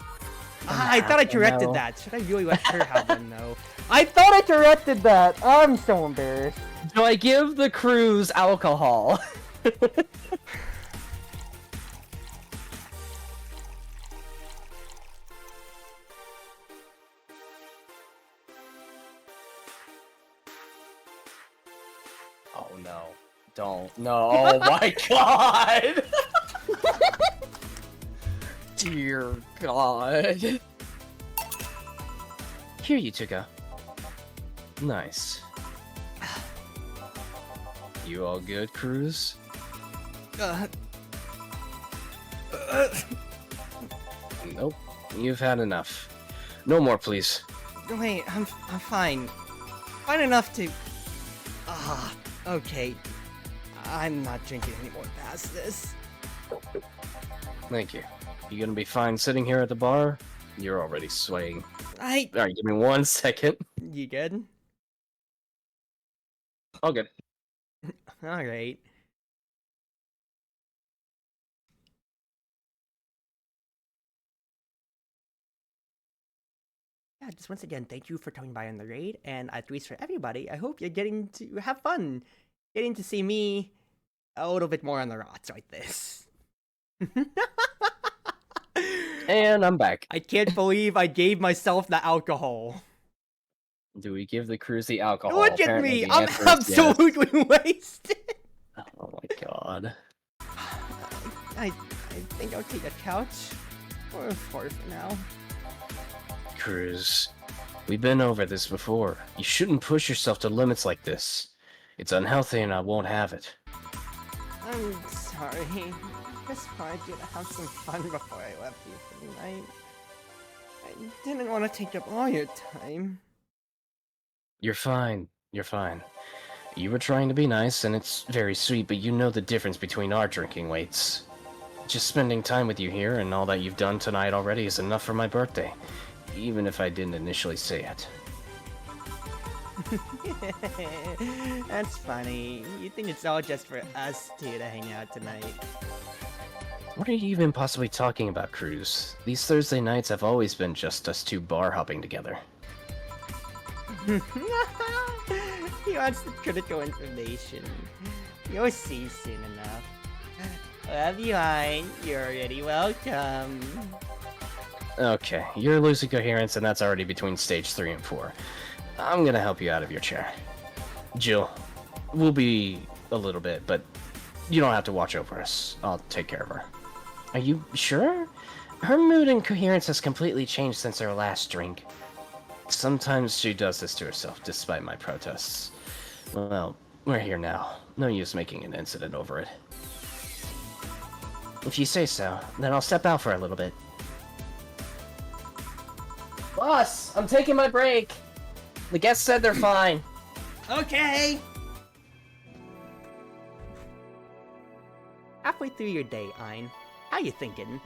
I thought I directed that. Should I really let her have one, though? I thought I directed that! I'm so embarrassed. Do I give the Cruz alcohol? Oh no. Don't. No. Oh my god! Dear god. Here you two go. Nice. You all good, Cruz? Nope. You've had enough. No more, please. Wait, I'm fine. Fine enough to... okay. I'm not drinking anymore past this. Thank you. You gonna be fine sitting here at the bar? You're already swaying. Alright, give me 1 second. You good? All good. Alright. Yeah, just once again, thank you for coming by on the raid, and at least for everybody, I hope you're getting to have fun. Getting to see me a little bit more on the rocks like this. And I'm back. I can't believe I gave myself the alcohol. Do we give the Cruz the alcohol? Look at Apparently me! the I'm answer is absolutely wasted! Oh my god. I think I'll take a couch. Or a floor for now. Cruz, we've been over this before. You shouldn't push yourself to limits like this. It's unhealthy and I won't have it. I'm sorry. Just wanted you to have some fun before I left you for the night. I didn't want to take up all your time. You're fine. You're fine. You were trying to be nice, and it's very sweet, but you know the difference between our drinking weights. Just spending time with you here and all that you've done tonight already is enough for my birthday, even if I didn't initially say it. That's funny. You think it's all just for us two to hang out tonight. What are you even possibly talking about, Cruz? These Thursday nights have always been just us 2 bar hopping together. He wants the critical information. You'll see soon enough. Love you, Hein. You're already welcome. Okay, you're losing coherence, and that's already between stage 3 and 4. I'm gonna help you out of your chair. Jill, we'll be a little bit, but you don't have to watch over us. I'll take care of her. Are you sure? Her mood and coherence has completely changed since her last drink. Sometimes she does this to herself, despite my protests. Well, we're here now. No use making an incident over it. If you say so, then I'll step out for a little bit. Boss, I'm taking my break. The guests said they're fine. Okay! Halfway through your day, Ein. How you thinking?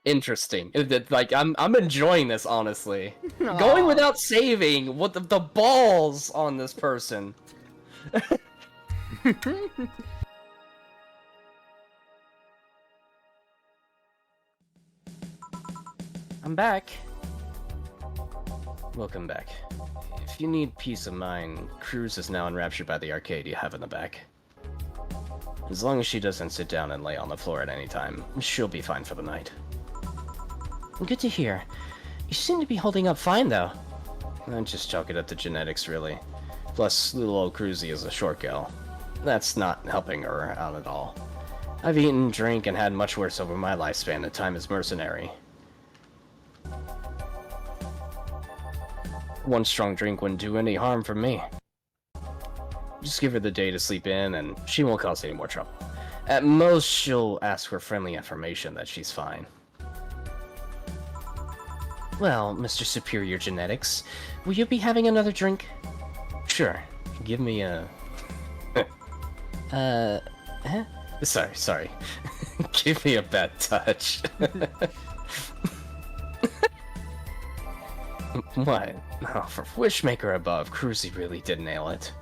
Interesting. Like, I'm enjoying this, honestly. Aw. Going without saving, what the balls on this person. I'm back. Welcome back. If you need peace of mind, Cruz is now enraptured by the arcade you have in the back. As long as she doesn't sit down and lay on the floor at any time, she'll be fine for the night. Good to hear. You seem to be holding up fine, though. I'd just chalk it up to genetics, really. Plus, little old Cruzy is a short gal. That's not helping her out at all. I've eaten, drank, and had much worse over my lifespan at time as mercenary. One strong drink wouldn't do any harm for me. Just give her the day to sleep in, and she won't cause any more trouble. At most, she'll ask for friendly affirmation that she's fine. Well, Mr. Superior Genetics, will you be having another drink? Sure. Give me a... Sorry. Give me a bad touch. What? Oh, for Wishmaker above, Cruzy really did nail it.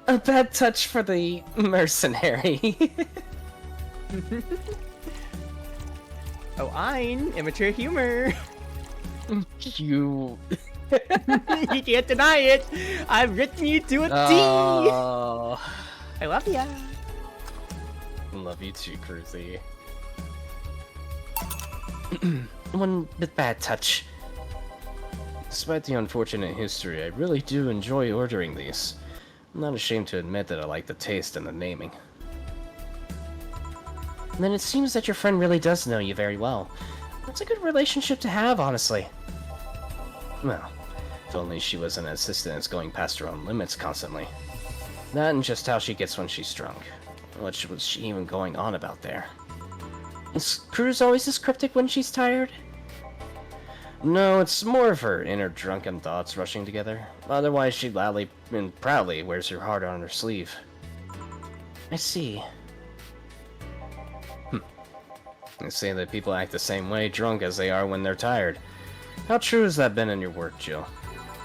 A bad touch for the mercenary. Oh, Ein, immature humor. You... You can't deny it. I've written you to a T. Oh... I love ya. Love you too, Cruzy. One bad touch. Despite the unfortunate history, I really do enjoy ordering these. I'm not ashamed to admit that I like the taste and the naming. Then it seems that your friend really does know you very well. That's a good relationship to have, honestly. Well, if only she wasn't as insistent as going past her own limits constantly. That and just how she gets when she's drunk. What was she even going on about there? Is Cruz always this cryptic when she's tired? No, it's more of her inner drunken thoughts rushing together. Otherwise, she loudly and proudly wears her heart on her sleeve. I see. They say that people act the same way drunk as they are when they're tired. How true has that been in your work, Jill?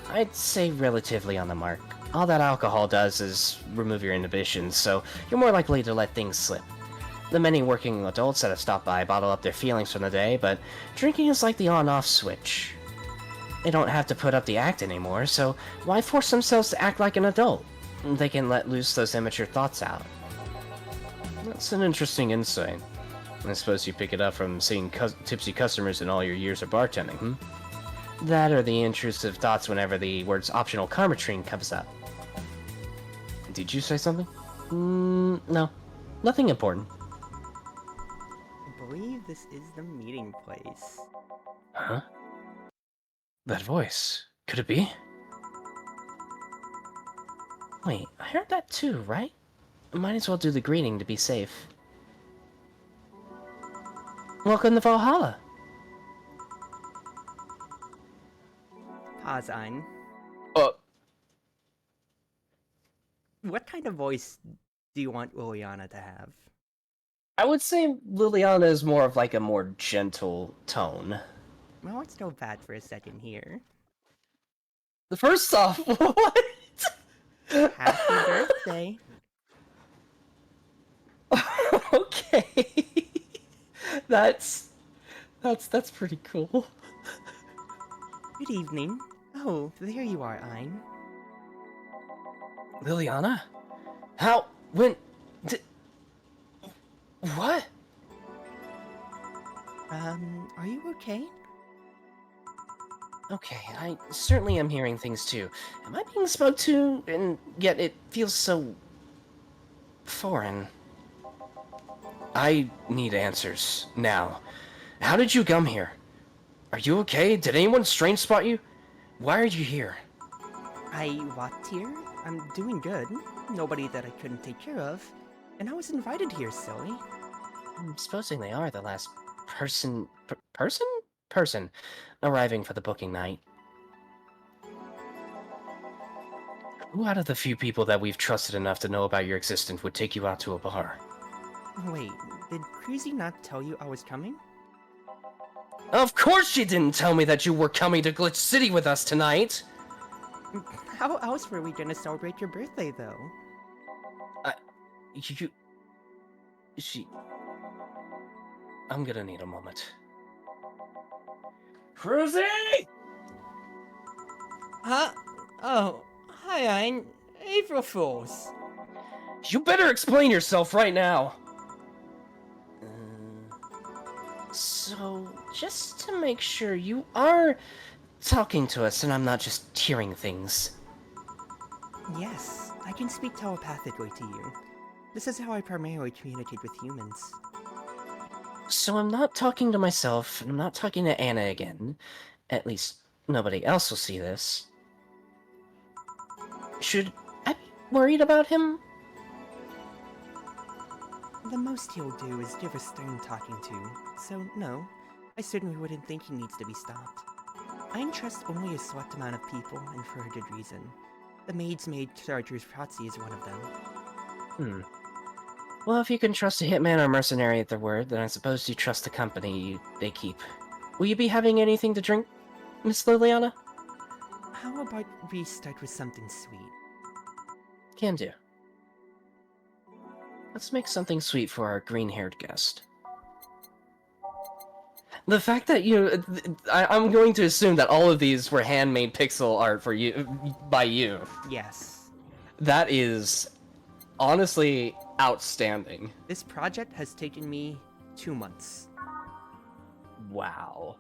I'd say relatively on the mark. All that alcohol does is remove your inhibitions, so you're more likely to let things slip. The many working adults that have stopped by bottle up their feelings from the day, but drinking is like the on-off switch. They don't have to put up the act anymore, so why force themselves to act like an adult? They can let loose those immature thoughts out. That's an interesting insight. I suppose you pick it up from seeing tipsy customers in all your years of bartending, hmm? That or the intrusive thoughts whenever the words optional karma-trine comes up. Did you say something? No. Nothing important. I believe this is the meeting place. Huh? That voice. Could it be? Wait, I heard that too, right? Might as well do the greeting to be safe. Welcome to Valhalla. Pause, Ein. Uh, What kind of voice do you want Liliana to have? I would say Liliana is more of like a more gentle tone. Well, let's go back for a second here. First off, what? Happy birthday. Okay. That's pretty cool. Good evening. Oh, there you are, Ein. Liliana? How? When? What? Are you okay? Okay, I certainly am hearing things too. Am I being spoke to, and yet it feels so... foreign? I need answers, now. How did you come here? Are you okay? Did anyone strange spot you? Why are you here? I walked here. I'm doing good. Nobody that I couldn't take care of. And I was invited here, silly. I'm supposing they are the last person arriving for the booking night. Who out of the few people that we've trusted enough to know about your existence would take you out to a bar? Wait, did Cruzy not tell you I was coming? Of course she didn't tell me that you were coming to Glitch City with us tonight! How else were we gonna celebrate your birthday, though? I'm gonna need a moment. Cruzy! Huh? Oh, hi, Ein. April Fools. You better explain yourself right now! So, just to make sure you are talking to us and I'm not just hearing things. Yes, I can speak telepathically to you. This is how I primarily communicate with humans. So I'm not talking to myself, and I'm not talking to Anna again. At least, nobody else will see this. Should I be worried about him? The most he'll do is give a stern talking to, so no, I certainly wouldn't think he needs to be stopped. I entrust only a select amount of people, and for a good reason. The Maid's Maid Chartreuse Proxy is one of them. Well, if you can trust a hitman or mercenary at their word, then I suppose you trust the company they keep. Will you be having anything to drink, Miss Liliana? How about we start with something sweet? Can do. Let's make something sweet for our green-haired guest. The fact that I'm going to assume that all of these were handmade pixel art for you, by you. Yes. That is honestly outstanding. This project has taken me 2 months. Wow.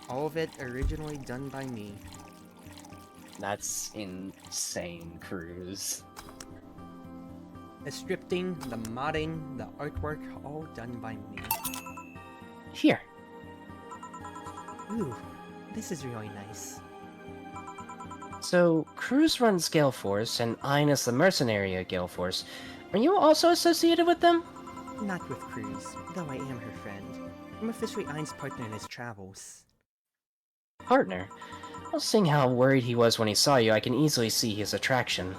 All of it originally done by me. That's insane, Cruz. The scripting, the modding, the artwork, all done by me. Here. Ooh, this is really nice. So, Cruz runs GaleForce, and Ines the mercenary at GaleForce. Are you also associated with them? Not with Cruz, though I am her friend. I'm officially Ein's partner in his travels. Partner? Well, seeing how worried he was when he saw you, I can easily see his attraction.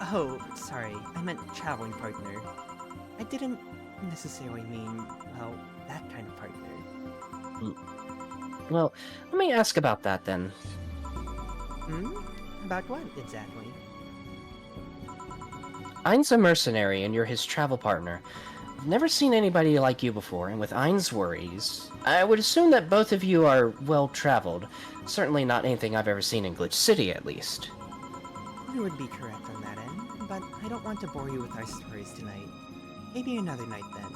Oh, sorry, I meant traveling partner. I didn't necessarily mean, well, that kind of partner. Well, let me ask about that then. About what, exactly? Ein's a mercenary, and you're his travel partner. I've never seen anybody like you before, and with Ein's worries, I would assume that both of you are well-traveled. Certainly not anything I've ever seen in Glitch City, at least. You would be correct on that end, but I don't want to bore you with our stories tonight. Maybe another night then.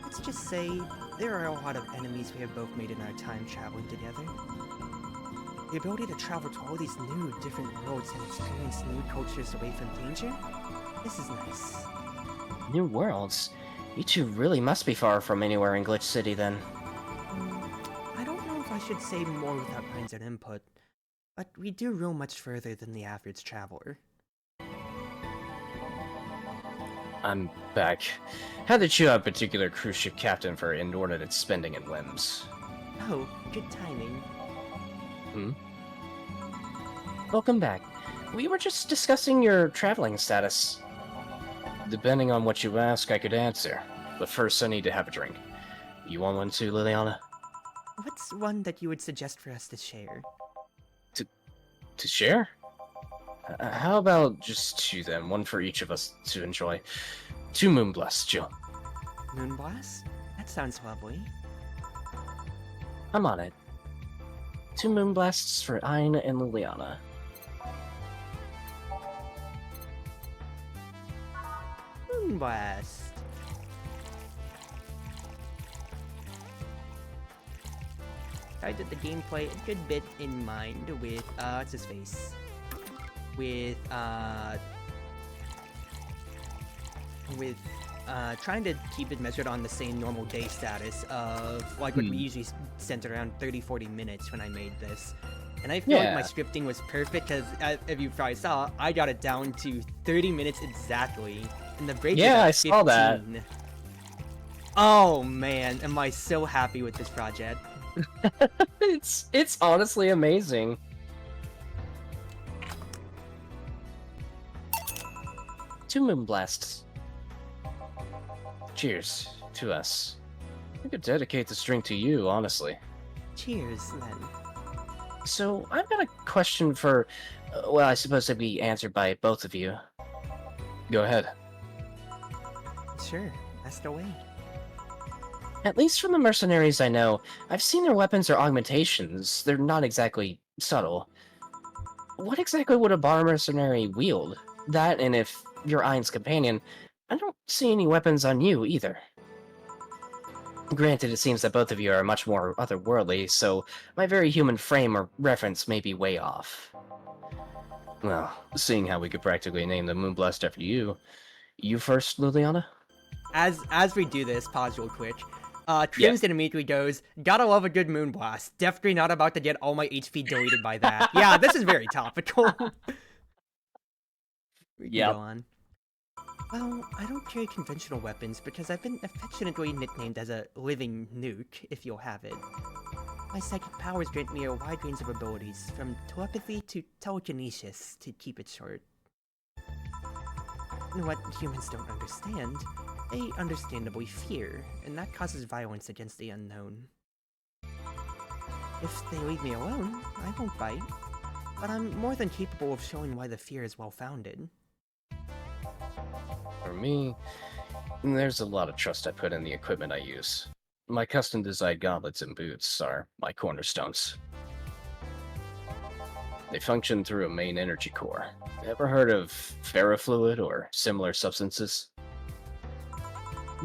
Let's just say, there are a lot of enemies we have both made in our time traveling together. The ability to travel to all these new, different worlds and experience new cultures away from danger? This is nice. New worlds? You two really must be far from anywhere in Glitch City, then. I don't know if I should say more without Pines and input, but we do roam much further than the average traveler. I'm back. Had to chew out a particular cruise ship captain for inordinate spending in limbs. Oh, good timing. Welcome back. We were just discussing your traveling status. Depending on what you ask, I could answer. But first, I need to have a drink. You want one too, Liliana? What's one that you would suggest for us to share? To share? How about just two then? One for each of us to enjoy. 2 Moonblasts, Jill. Moonblast? That sounds lovely. I'm on it. 2 Moonblasts for Ein and Liliana. Moonblast. I did the gameplay a good bit in mind with, what's his face? With trying to keep it measured on the same normal day status of, like, what we usually spent around 30-40 minutes when I made this. And I feel like my scripting was perfect, because, if you probably saw, I got it down to 30 minutes exactly. And the break is at 15. I saw that. Oh man, am I so happy with this project. It's honestly amazing. Two Moonblasts. Cheers to us. I could dedicate this drink to you, honestly. Cheers, then. So, I've got a question for... well, I suppose it'd be answered by both of you. Go ahead. Sure, ask away. At least from the mercenaries I know, I've seen their weapons or augmentations. They're not exactly subtle. What exactly would a bar mercenary wield? That, and if you're Ein's companion, I don't see any weapons on you either. Granted, it seems that both of you are much more otherworldly, so my very human frame or reference may be way off. Well, seeing how we could practically name the Moonblast after you. You first, Liliana? As we do this, pause real quick. Yeah. Trims then immediately goes, gotta love a good moonblast. Definitely not about to get all my HP deleted by that. Yeah, this is very topical. We can go Yep. on. Well, I don't carry conventional weapons because I've been affectionately nicknamed as a living nuke, if you'll have it. My psychic powers grant me a wide range of abilities, from telepathy to telekinesis, to keep it short. And what humans don't understand, they understandably fear, and that causes violence against the unknown. If they leave me alone, I won't fight, but I'm more than capable of showing why the fear is well-founded. For me, there's a lot of trust I put in the equipment I use. My custom-designed gauntlets and boots are my cornerstones. They function through a main energy core. Ever heard of ferrofluid or similar substances?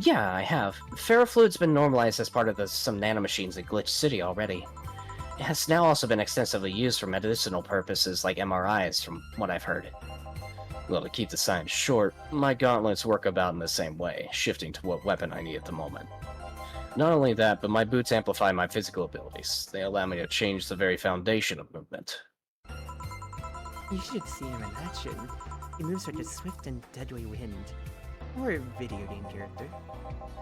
Yeah, I have. Ferrofluid's been normalized as part of some nanomachines in Glitch City already. It has now also been extensively used for medicinal purposes like MRIs, from what I've heard. Well, to keep the science short, my gauntlets work about in the same way, shifting to what weapon I need at the moment. Not only that, but my boots amplify my physical abilities. They allow me to change the very foundation of movement. You should see him in action. He moves like a swift and deadly wind. Or a video game character.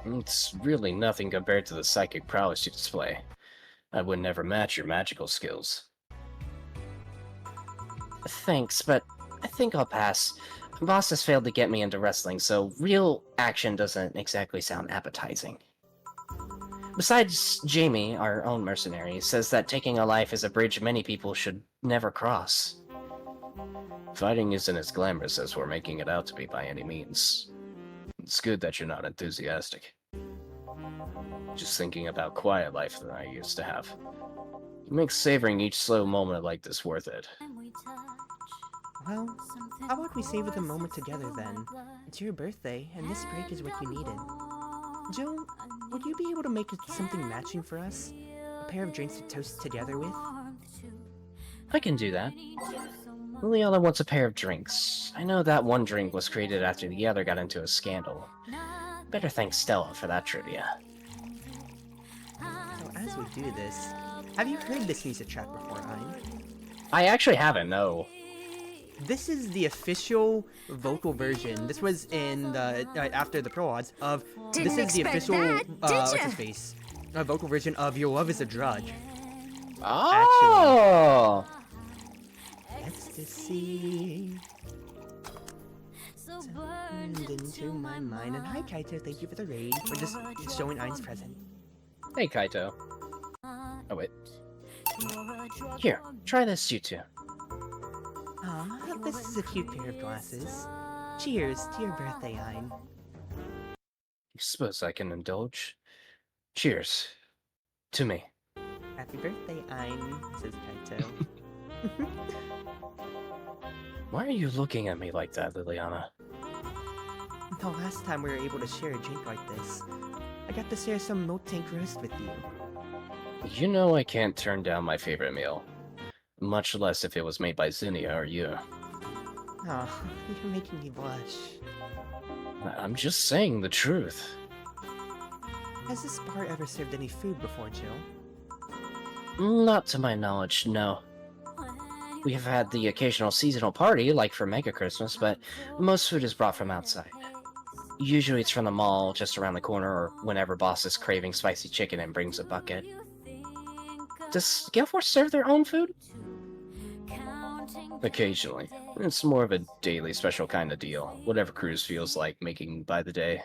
It's really nothing compared to the psychic prowess you display. I would never match your magical skills. Thanks, but I think I'll pass. Boss has failed to get me into wrestling, so real action doesn't exactly sound appetizing. Besides, Jamie, our own mercenary, says that taking a life is a bridge many people should never cross. Fighting isn't as glamorous as we're making it out to be by any means. It's good that you're not enthusiastic. Just thinking about quiet life that I used to have. It makes savoring each slow moment like this worth it. Well, how about we savor the moment together then? It's your birthday, and this break is what you needed. Joe, would you be able to make something matching for us? A pair of drinks to toast together with? I can do that. Liliana wants a pair of drinks. I know that one drink was created after the other got into a scandal. Better thank Stella for that trivia. So as we do this, have you heard this music track before, Hein? I actually haven't, no. This is the official vocal version. This was in the after the prologues of. This is the official what's his face? Vocal version of "Your Love Is a Drug." Oh! Ecstasy. Turned into my mind. And hi, Kaito. Thank you for the raid. We're just showing Ein's present. Hey, Kaito. Oh, wait. Here, try this, you two. Aw, this is a cute pair of glasses. Cheers to your birthday, Ein. Suppose I can indulge. Cheers. To me. Happy birthday, Ein, says Kaito. Why are you looking at me like that, Liliana? The last time we were able to share a drink like this, I got to share some milk tank roast with you. You know I can't turn down my favorite meal. Much less if it was made by Zinnia or you. Oh, you're making me blush. I'm just saying the truth. Has this bar ever served any food before, Jill? Not to my knowledge, no. We have had the occasional seasonal party, like for Mega Christmas, but most food is brought from outside. Usually it's from the mall just around the corner, or whenever boss is craving spicy chicken and brings a bucket. Does GaleForce serve their own food? Occasionally. It's more of a daily special kind of deal. Whatever Cruz feels like making by the day.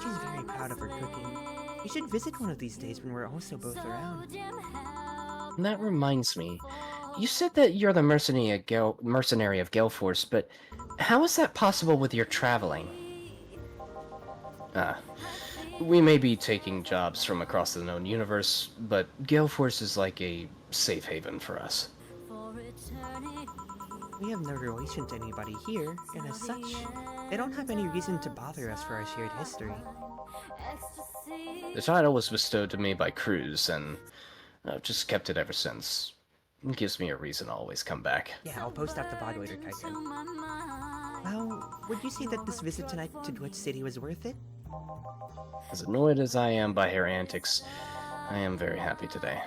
She's very proud of her cooking. You should visit one of these days when we're also both around. That reminds me. You said that you're the mercenary of GaleForce, but how is that possible with your traveling? We may be taking jobs from across the known universe, but GaleForce is like a safe haven for us. We have no relation to anybody here, and as such, they don't have any reason to bother us for our shared history. The title was bestowed to me by Cruz, and I've just kept it ever since. It gives me a reason to always come back. Yeah, I'll post out the VOD later, Kaito. Well, would you say that this visit tonight to Dwitch City was worth it? As annoyed as I am by her antics, I am very happy today.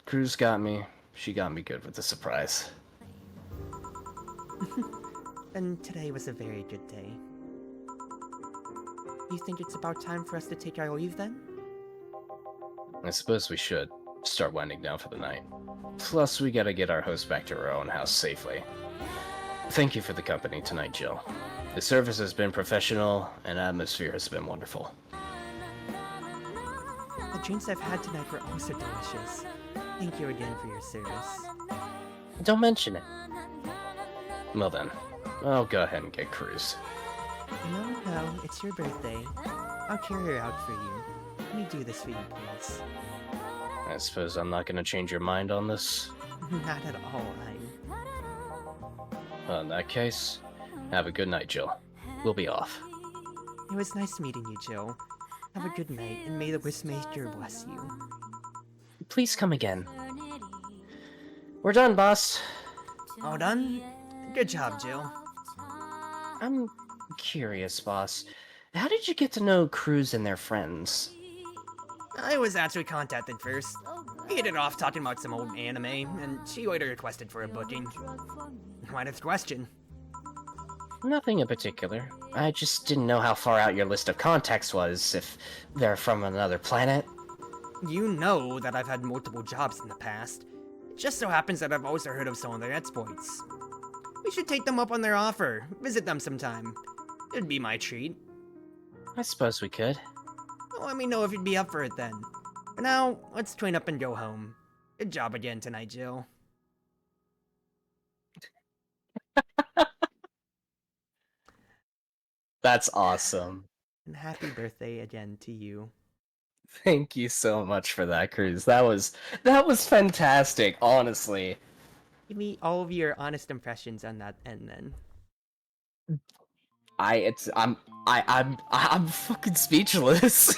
Cruz got me. She got me good with the surprise. Then today was a very good day. You think it's about time for us to take our leave then? I suppose we should start winding down for the night. Plus, we gotta get our host back to her own house safely. Thank you for the company tonight, Jill. The service has been professional, and atmosphere has been wonderful. The drinks I've had tonight were also delicious. Thank you again for your service. Don't mention it. Well then, I'll go ahead and get Cruz. No, it's your birthday. I'll carry her out for you. Let me do this for you, please. I suppose I'm not gonna change your mind on this? Not at all, Well, in that case, have a good night, Jill. We'll be off. It was nice meeting you, Jill. Have a good night, and may the Wishmaster bless you. Please come again. We're done, boss. All done? Good job, Jill. I'm curious, boss. How did you get to know Cruz and their friends? I was actually contacted first. We hit it off talking about some old anime, and she later requested for a booking. Why this question? Nothing in particular. I just didn't know how far out your list of contacts was, if they're from another planet. You know that I've had multiple jobs in the past. It just so happens that I've also heard of some of their exploits. We should take them up on their offer, visit them sometime. It'd be my treat. I suppose we could. Let me know if you'd be up for it then. For now, let's train up and go home. Good job again tonight, Jill. That's awesome. And happy birthday again to you. Thank you so much for that, Cruz. That was fantastic, honestly. Give me all of your honest impressions on that end then. I'm fucking speechless.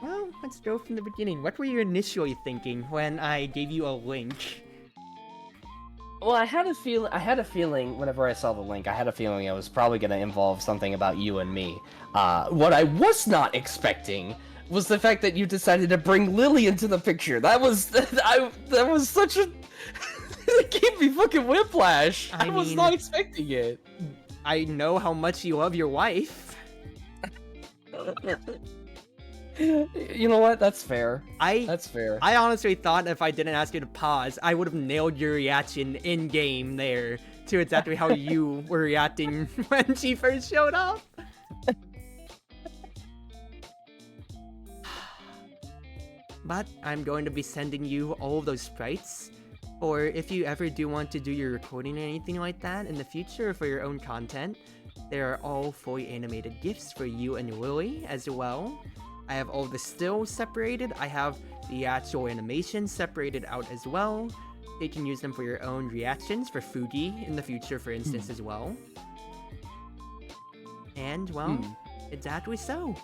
Well, let's go from the beginning. What were you initially thinking when I gave you a link? Well, I had a feeling whenever I saw the link, I had a feeling it was probably going to involve something about you and me. What I was not expecting was the fact that you decided to bring Lily into the picture. That was such a it gave me fucking whiplash. I was not expecting it. I know how much you love your wife. You know what? That's fair. That's fair. I honestly thought if I didn't ask you to pause, I would have nailed your reaction in-game there to exactly how you were reacting when she first showed up. But I'm going to be sending you all of those sprites. Or if you ever do want to do your recording or anything like that in the future for your own content, there are all fully animated GIFs for you and Lily as well. I have all the stills separated. I have the actual animation separated out as well. You can use them for your own reactions for Fugi in the future, for instance, as well. And, well, exactly so.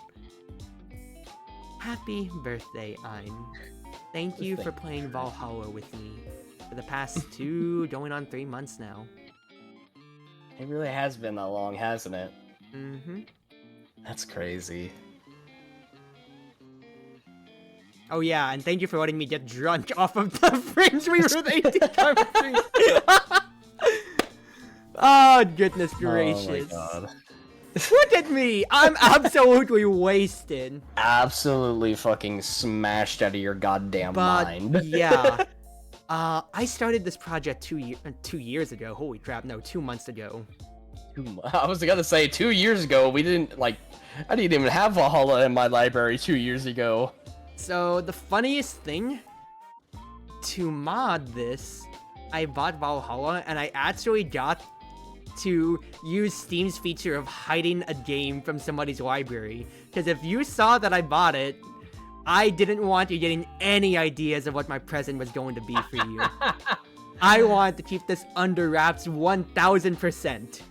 Happy birthday, Ein. Thank you for playing Valhalla with me for the past 2, going on 3 months now. It really has been that long, hasn't it? Mm-hmm. That's crazy. Oh yeah, and thank you for letting me get drunk off of the fringe we were the 18 Oh, goodness gracious. Oh my god. Look at me! I'm absolutely wasted. Absolutely fucking smashed out of your goddamn mind. Yeah. I started this project 2 years ago. Holy crap, no, 2 months ago. I was gonna say 2 years ago. We didn't, I didn't even have Valhalla in my library 2 years ago. So, the funniest thing, to mod this, I bought Valhalla, and I actually got to use Steam's feature of hiding a game from somebody's library. Because if you saw that I bought it, I didn't want you getting any ideas of what my present was going to be for you. I wanted to keep this under wraps 1000%.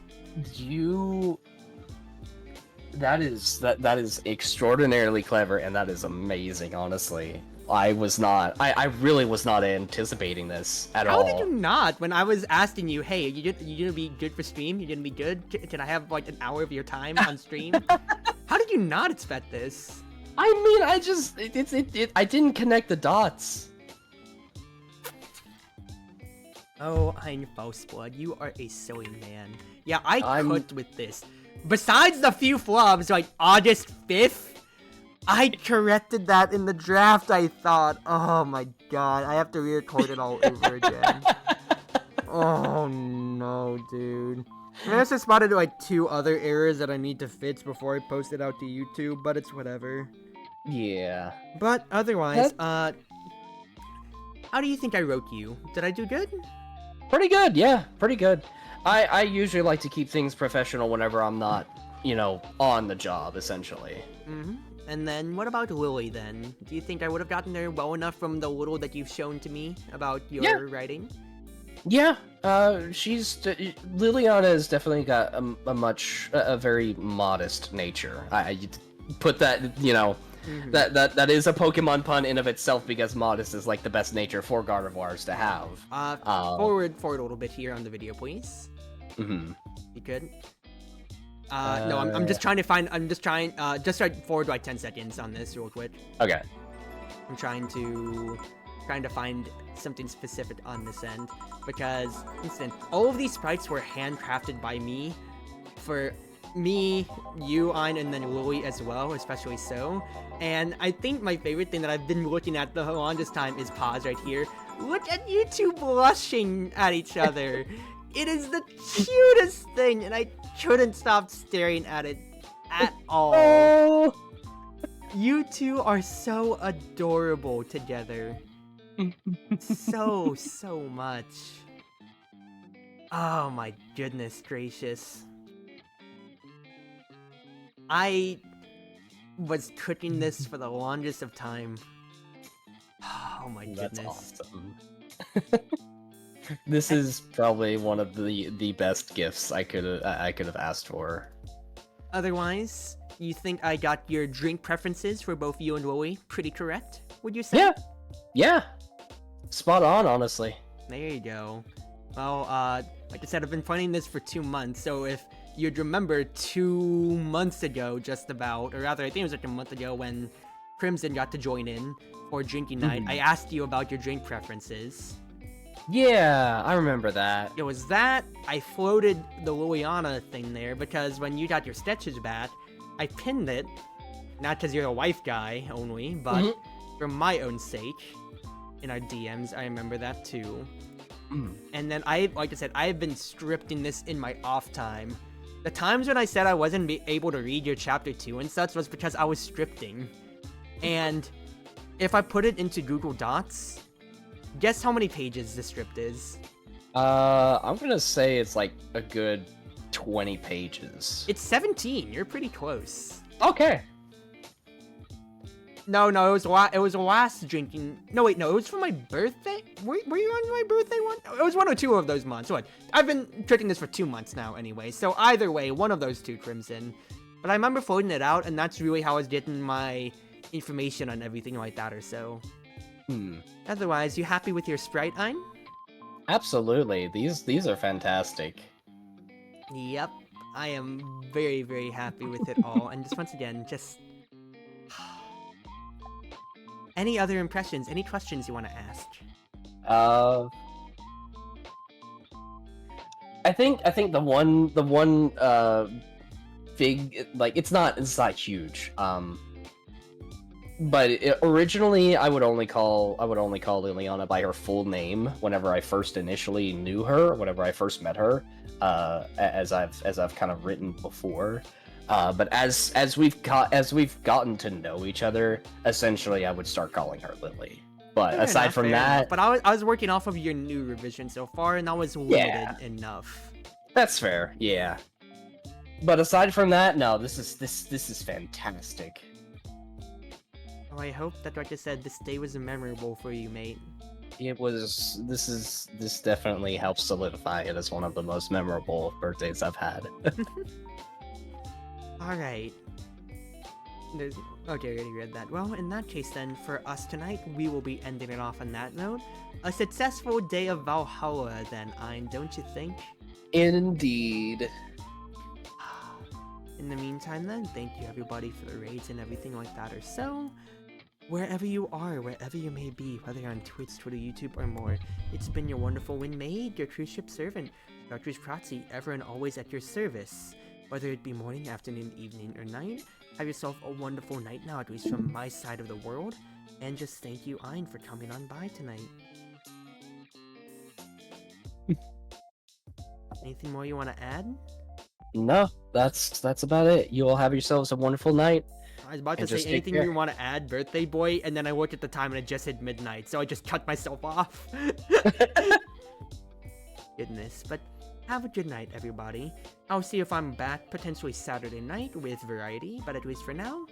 That is extraordinarily clever, and that is amazing, honestly. I was not. I really was not anticipating this at all. How did you not? When I was asking you, hey, you gonna be good for stream? You gonna be good? Can I have like an hour of your time on stream? How did you not expect this? I mean, I didn't connect the dots. Oh, I'm false blood. You are a silly man. Yeah, I cooked with this. Besides the few flubs, like August 5th, I corrected that in the draft, I thought. Oh my god, I have to re-record it all over again. Oh no, dude. I also spotted like 2 other errors that I need to fix before I post it out to YouTube, but it's whatever. Yeah. But otherwise, how do you think I wrote you? Did I do good? Pretty good, yeah, pretty good. I usually like to keep things professional whenever I'm not, you know, on the job, essentially. Mm-hmm. And then, what about Lily, then? Do you think I would have gotten there well enough from the little that you've shown to me about your writing? Yeah, Liliana has definitely got a very modest nature. I put that, you know, that is a Pokemon pun in of itself, because modest is like the best nature for Gardevoirs to have. Forward a little bit here on the video, please. Mm-hmm. You could. No, I'm just trying to find. Just right forward like 10 seconds on this real quick. Okay. I'm trying to find something specific on this end, because listen, all of these sprites were handcrafted by me for me, you, Ein, and then Lily as well, especially so. And I think my favorite thing that I've been looking at the longest time is pause right here. Look at you two blushing at each other. It is the cutest thing, and I couldn't stop staring at it at all. Oh. You two are so adorable together. So much. Oh my goodness gracious. I was cooking this for the longest of time. Oh my goodness. That's awesome. This is probably one of the best gifts I could have asked for. Otherwise, you think I got your drink preferences for both you and Lily pretty correct, would you say? Yeah. Yeah. Spot on, honestly. There you go. Well, like I said, I've been planning this for 2 months, so if you'd remember 2 months ago, just about, or rather, I think it was like a month ago when Crimson got to join in for drinking night, I asked you about your drink preferences. Yeah, I remember that. It was that, I floated the Liliana thing there, because when you got your sketches back, I pinned it, not because you're a wife guy only, but for my own sake. In our DMs, I remember that too. And then like I said, I've been scripting this in my off time. The times when I said I wasn't able to read your chapter 2 and such was because I was scripting. And if I put it into Google Docs, guess how many pages the script is? I'm gonna say it's like a good 20 pages. It's 17. You're pretty close. Okay. No, it was last drinking. No, wait, no, it was for my birthday. Were you on my birthday one? It was 1 or 2 of those months. What? I've been tricking this for 2 months now, anyway. So either way, one of those 2, Crimson. But I remember floating it out, and that's really how I was getting my information on everything like that, or so. Otherwise, you happy with your sprite, Ein? Absolutely. These are fantastic. Yep, I am very, very happy with it all. And just once again, just. Any other impressions? Any questions you want to ask? I think the one big, like, it's not huge. But originally I would only call Liliana by her full name whenever I first initially knew her, whenever I first met her, as I've kind of written before. But as we've gotten to know each other, essentially I would start calling her Lily. But aside from that, but I was working off of your new revision so far, and that was limited enough. That's fair, yeah. But aside from that, no, this is fantastic. Oh, I hope that, like I said, this day was memorable for you, mate. It was. This definitely helps solidify it as one of the most memorable birthdays I've had. Alright. There's okay, I already read that. Well, in that case then, for us tonight, we will be ending it off on that note. A successful day of Valhalla then, Ein, don't you think? Indeed. In the meantime then, thank you everybody for the raids and everything like that or so. Wherever you are, wherever you may be, whether you're on Twitch, Twitter, YouTube, or more, it's been your wonderful Wind Maid, your cruise ship servant, Chartreuse Proxy, ever and always at your service. Whether it be morning, afternoon, evening, or night, have yourself a wonderful night now, at least from my side of the world, and just thank you, Ein, for coming on by tonight. Anything more you want to add? No, that's about it. You all have yourselves a wonderful night. I was about to And say just take anything care. you want to add, birthday boy, and then I looked at the time and it just hit midnight, so I just cut myself off. Goodness, but have a good night, everybody. I'll see if I'm back potentially Saturday night with variety, but at least for now,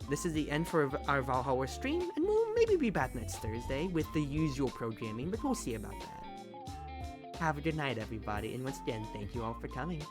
this is the end for our Valhalla stream, and we'll maybe be back next Thursday with the usual programming, but we'll see about that. Have a good night, everybody, and once again, thank you all for coming.